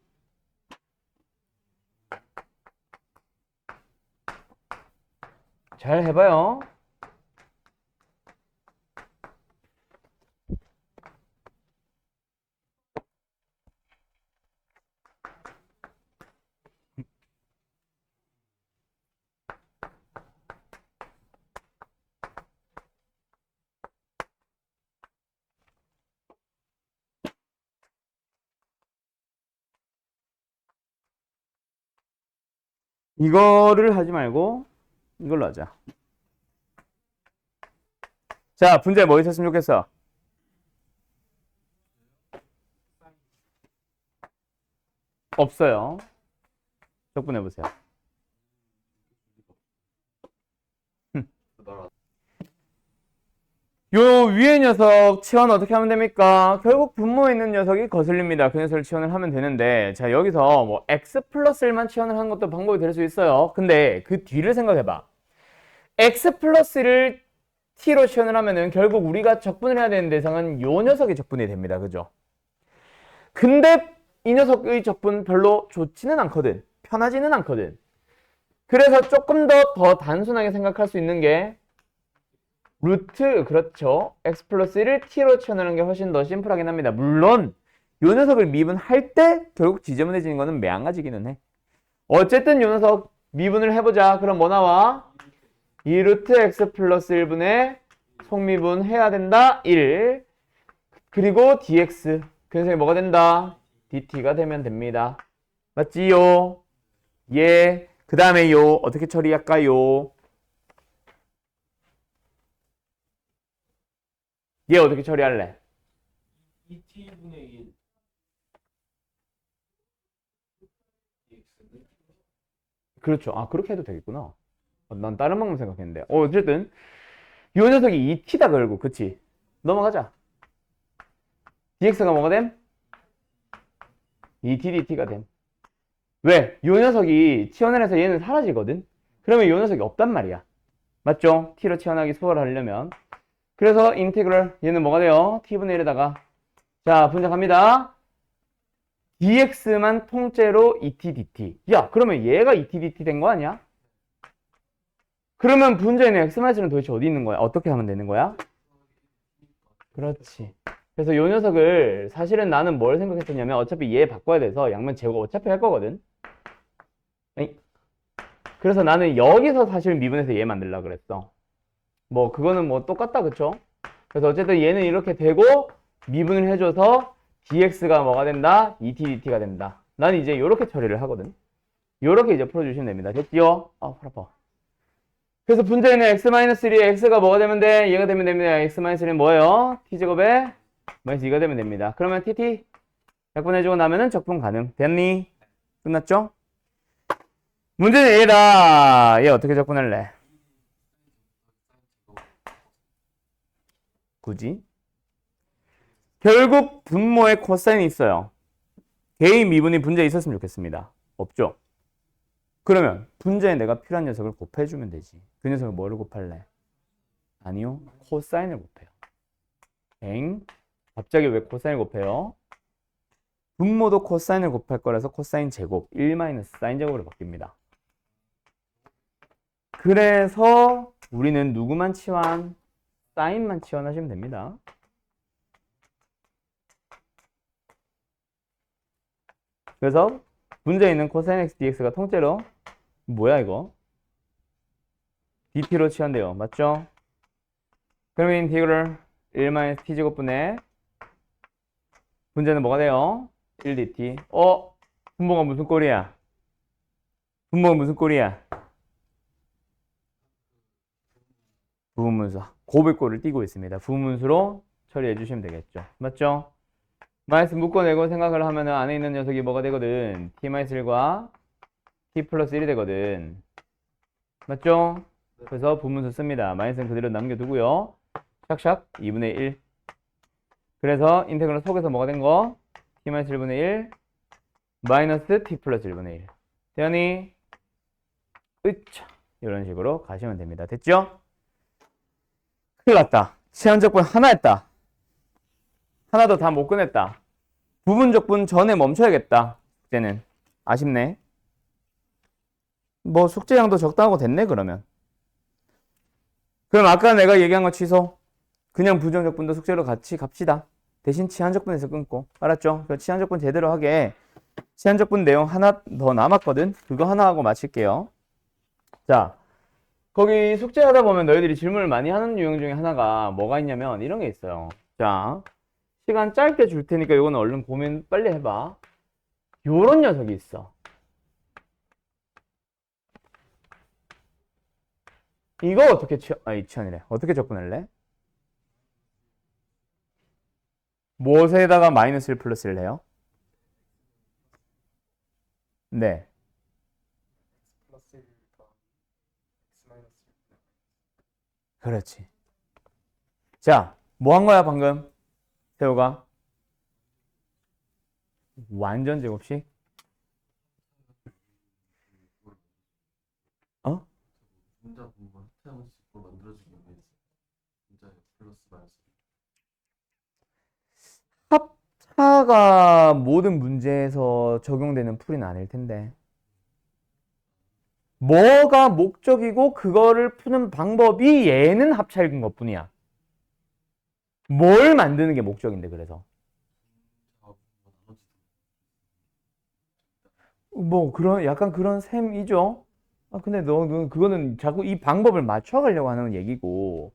잘 해봐요. 이거를 하지 말고 이걸로 하자. 자, 분자에 뭐 있었으면 좋겠어? 없어요. 적분해보세요. 요 위에 녀석 치환 어떻게 하면 됩니까? 결국 분모에 있는 녀석이 거슬립니다. 그 녀석을 치환을 하면 되는데, 자, 여기서 뭐 x 플러스 1만 치환을 하는 것도 방법이 될 수 있어요. 근데 그 뒤를 생각해봐. x 플러스 1을 t로 치환을 하면은 결국 우리가 적분을 해야 되는 대상은 요 녀석이 적분이 됩니다. 그죠? 근데 이 녀석의 적분 별로 좋지는 않거든. 편하지는 않거든. 그래서 조금 더 단순하게 생각할 수 있는 게 루트, 그렇죠. x 플러스 1을 t로 치환하는 게 훨씬 더 심플하긴 합니다. 물론 요 녀석을 미분할 때 결국 지저분해지는 거는 매한가지기는 해. 어쨌든 요 녀석 미분을 해보자. 그럼 뭐 나와? 2 루트 x 플러스 1분의 속미분 해야 된다. 1. 그리고 dx. 그 녀석이 뭐가 된다? dt가 되면 됩니다. 맞지요? 예. 그 다음에 요 어떻게 처리할까요? 얘 어떻게 처리할래? 2t분의 1 그렇죠. 아, 그렇게 해도 되겠구나. 난 다른 방법 생각했는데. 어쨌든 요 녀석이 2t다 결국. 그치? 넘어가자. dx가 뭐가 됨? 2t dt가 됨. 왜? 요 녀석이 치환을 해서 얘는 사라지거든? 그러면 요 녀석이 없단 말이야. 맞죠? t로 치환하기 수월하려면. 그래서 인테그럴 얘는 뭐가 돼요? t분의 1에다가 자, 분자 갑니다. dx만 통째로 2t dt. 야, 그러면 얘가 2t dt 된 거 아니야? 그러면 분자에 있는 x-는 도대체 어디 있는 거야? 어떻게 하면 되는 거야? 그렇지. 그래서 요 녀석을 사실은 나는 뭘 생각했었냐면 어차피 얘 바꿔야 돼서 양면 제곱 어차피 할 거거든. 그래서 나는 여기서 사실 미분해서 얘 만들려고 그랬어. 뭐 그거는 뭐 똑같다, 그쵸? 그래서 어쨌든 얘는 이렇게 되고 미분을 해줘서 dx가 뭐가 된다? 2t dt가 된다. 나는 이제 이렇게 처리를 하거든. 이렇게 이제 풀어주시면 됩니다. 됐지요? 팔 아파. 그래서 분자에는 x-1에 x가 뭐가 되면 돼? 얘가 되면 됩니다. x-1은 뭐예요? t제곱에 마이너스 2가 되면 됩니다. 그러면 tt 약분해주고 나면은 적분 가능. 됐니? 끝났죠? 문제는 얘다. 얘 어떻게 적분할래? 굳이? 결국 분모에 코사인이 있어요. 개의 미분이 분자에 있었으면 좋겠습니다. 없죠? 그러면 분자에 내가 필요한 녀석을 곱해주면 되지. 그 녀석을 뭐를 곱할래? 아니요. 코사인을 곱해요. 엥? 갑자기 왜 코사인을 곱해요? 분모도 코사인을 곱할 거라서 코사인 제곱 1 마이너스 사인 제곱으로 바뀝니다. 그래서 우리는 누구만 치환? 사인만 치환하시면 됩니다. 그래서 분자에 있는 코사인 x dx가 통째로 뭐야 이거? dt로 취한대요. 맞죠? 그러면 인티그럴 1-t제곱분의 문제는 뭐가 돼요? 1dt. 분모가 무슨 꼴이야? 분모가 무슨 꼴이야? 부분문수. 곱의 꼴을 띄고 있습니다. 부분문수로 처리해 주시면 되겠죠. 맞죠? 마이너스 묶어내고 생각을 하면 안에 있는 녀석이 뭐가 되거든? t-1과 t 플러스 1이 되거든. 맞죠? 그래서 부분수 씁니다. 마이너스는 그대로 남겨두고요. 샥샥 2분의 1. 그래서 인테그럴 속에서 뭐가 된 거? t-1분의 1 마이너스 t 플러스 1분의 1. 되니? 으차. 이런 식으로 가시면 됩니다. 됐죠? 큰일 났다. 시한적분 하나였다. 하나도 다 못 꺼냈다. 부분적분 전에 멈춰야겠다. 숙제는. 아쉽네. 뭐 숙제량도 적당하고 됐네 그러면. 그럼 아까 내가 얘기한 거 취소. 그냥 부정적분도 숙제로 같이 갑시다. 대신 치한적분에서 끊고. 알았죠? 그 치한적분 제대로 하게 치한적분 내용 하나 더 남았거든. 그거 하나 하고 마칠게요. 자, 거기 숙제하다 보면 너희들이 질문을 많이 하는 유형 중에 하나가 뭐가 있냐면 이런 게 있어요. 자, 시간 짧게 줄 테니까 이거는 얼른 고민 빨리 해봐. 요런 녀석이 있어. 이거 어떻게 치환이래. 어떻게 접근할래? 무엇에다가 마이너스를 플러스를 해요? 네. 플러스 1과 x 마이너스 1. 그렇지. 자, 뭐 한 거야 방금? 태호가? 완전 제곱식? 어? 분자 분모 태양식으로 만들어주기 위해서 분자의 플러스 마이너스. 합차가 모든 문제에서 적용되는 풀이는 아닐 텐데. 뭐가 목적이고 그거를 푸는 방법이 얘는 합차인 것뿐이야. 뭘 만드는 게 목적인데 그래서. 뭐 그런 약간 그런 셈이죠. 근데 너 그거는 자꾸 이 방법을 맞춰가려고 하는 얘기고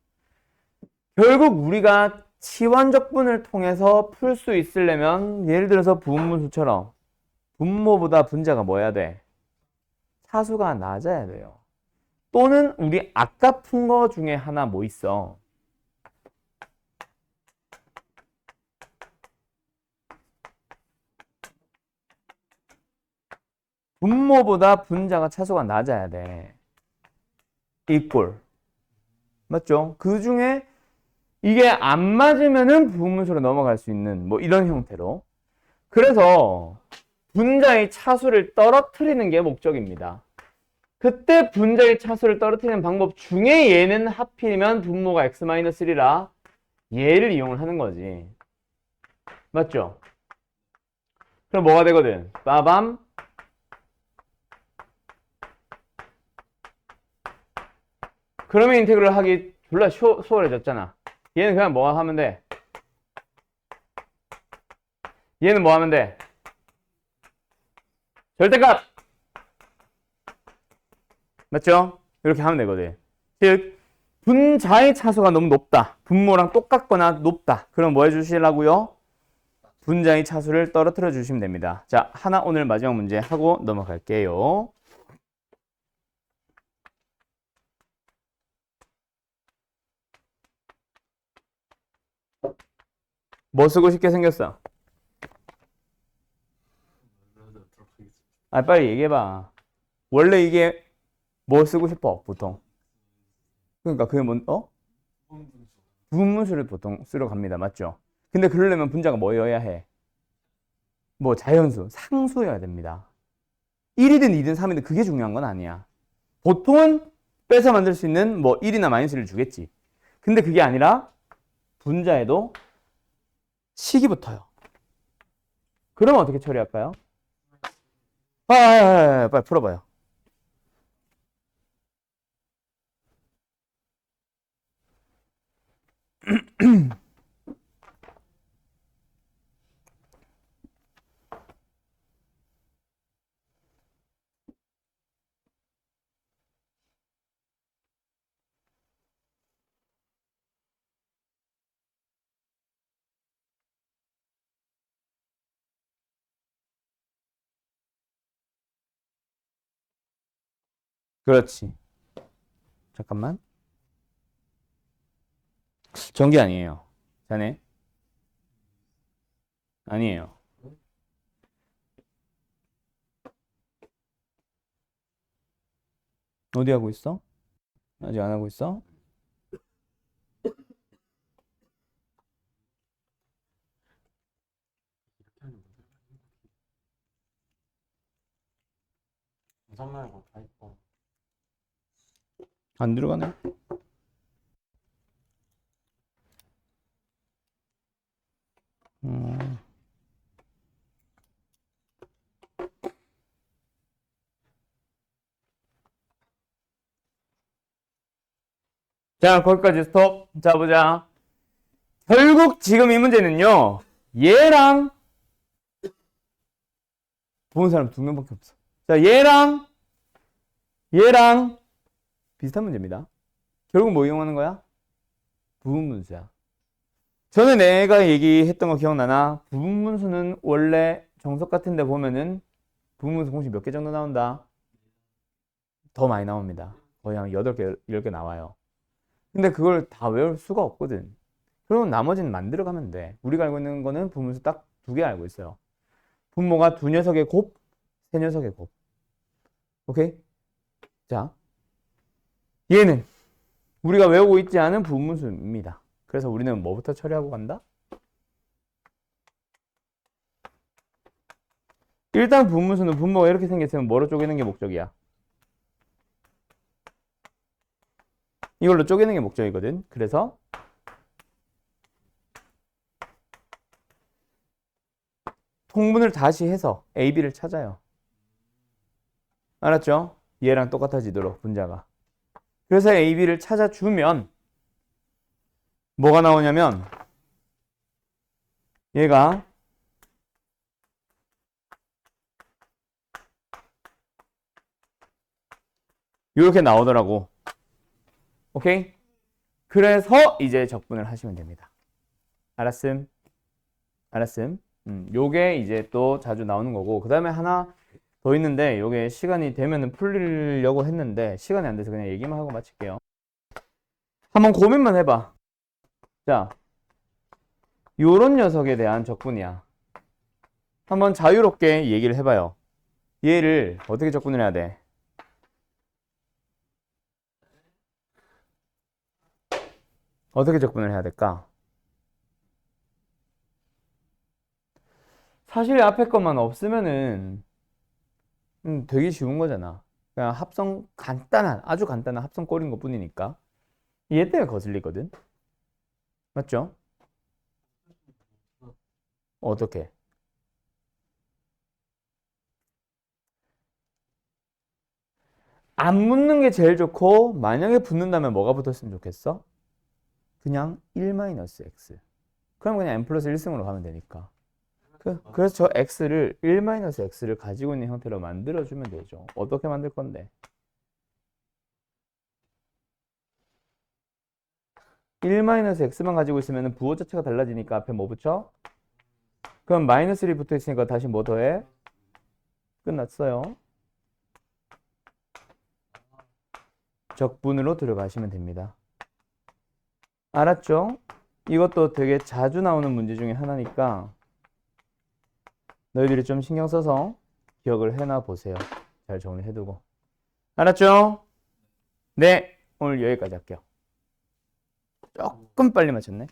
결국 우리가 치환적분을 통해서 풀 수 있으려면 예를 들어서 부분문수처럼 분모보다 분자가 뭐야 돼? 차수가 낮아야 돼요. 또는 우리 아까 푼 거 중에 하나 뭐 있어? 분모보다 분자가 차수가 낮아야 돼. 이 꼴. 맞죠? 그 중에 이게 안 맞으면은 부분문수로 넘어갈 수 있는 뭐 이런 형태로. 그래서 분자의 차수를 떨어뜨리는 게 목적입니다. 그때 분자의 차수를 떨어뜨리는 방법 중에 얘는 하필이면 분모가 x-1이라 얘를 이용을 하는 거지. 맞죠? 그럼 뭐가 되거든? 빠밤. 그러면 인테그럴 하기 졸라 수월해졌잖아. 얘는 그냥 뭐 하면 돼? 얘는 뭐 하면 돼? 절대값! 맞죠? 이렇게 하면 되거든. 즉, 분자의 차수가 너무 높다. 분모랑 똑같거나 높다. 그럼 뭐 해주시려고요? 분자의 차수를 떨어뜨려 주시면 됩니다. 자, 하나 오늘 마지막 문제 하고 넘어갈게요. 뭐 쓰고 싶게 생겼어? 빨리 얘기해봐. 원래 이게 뭐 쓰고 싶어, 보통? 그러니까 그게 부분문수를 보통 쓰러 갑니다. 맞죠? 근데 그러려면 분자가 뭐여야 해? 뭐 자연수, 상수여야 됩니다. 1이든 2든 3이든 그게 중요한 건 아니야. 보통은 빼서 만들 수 있는 뭐 1이나 마이너스를 주겠지. 근데 그게 아니라 분자에도 식이 붙어요. 그러면 어떻게 처리할까요? 빨리 풀어봐요. 그렇지. 잠깐만. 전기 아니에요. 자네. 아니에요. 어디 하고 있어? 아직 안 하고 있어? 이렇게 하는 거죠. 우선 말고 파이퍼. 안 들어가네. 음. 자, 거기까지 스톱. 자, 보자. 결국 지금 이 문제는요, 얘랑 보는 사람 2명밖에 없어. 자, 얘랑 비슷한 문제입니다. 결국 뭐 이용하는 거야? 부분분수야. 전에 내가 얘기했던 거 기억나나? 부분분수는 원래 정석 같은 데 보면은 부분분수 공식 몇 개 정도 나온다? 더 많이 나옵니다. 거의 한 8개, 10개 나와요. 근데 그걸 다 외울 수가 없거든. 그럼 나머지는 만들어가면 돼. 우리가 알고 있는 거는 부분수 딱 2개 알고 있어요. 분모가 2녀석의 곱, 3녀석의 곱. 오케이? 자, 얘는 우리가 외우고 있지 않은 부분수입니다. 그래서 우리는 뭐부터 처리하고 간다? 일단 부분수는 분모가 이렇게 생겼으면 뭐로 쪼개는 게 목적이야? 이걸로 쪼개는 게 목적이거든. 그래서 통분을 다시 해서 A, B를 찾아요. 알았죠? 얘랑 똑같아지도록 분자가. 그래서 A, B를 찾아주면 뭐가 나오냐면 얘가 이렇게 나오더라고. 오케이? 그래서 이제 적분을 하시면 됩니다. 알았음? 알았음? 요게 이제 또 자주 나오는 거고, 그 다음에 하나 더 있는데, 요게 시간이 되면은 풀리려고 했는데, 시간이 안 돼서 그냥 얘기만 하고 마칠게요. 한번 고민만 해봐. 자, 요런 녀석에 대한 적분이야. 한번 자유롭게 얘기를 해봐요. 얘를 어떻게 적분을 해야 돼? 어떻게 적분을 해야 될까? 사실 앞에 것만 없으면은 되게 쉬운 거잖아. 그냥 합성 간단한 아주 간단한 합성 꼴인 것 뿐이니까 얘 때문에 거슬리거든. 맞죠? 어떻게? 안 붙는 게 제일 좋고 만약에 붙는다면 뭐가 붙었으면 좋겠어? 그냥 1-x. 그럼 그냥 n 플러스 1승으로 가면 되니까. 그래서 저 x를 1-x를 가지고 있는 형태로 만들어주면 되죠. 어떻게 만들 건데? 1-x만 가지고 있으면 부호 자체가 달라지니까 앞에 뭐 붙여? 그럼 -1이 붙어 있으니까 다시 뭐 더해? 끝났어요. 적분으로 들어가시면 됩니다. 알았죠? 이것도 되게 자주 나오는 문제 중에 하나니까 너희들이 좀 신경 써서 기억을 해놔 보세요. 잘 정리해두고. 알았죠? 네, 오늘 여기까지 할게요. 조금 빨리 맞췄네.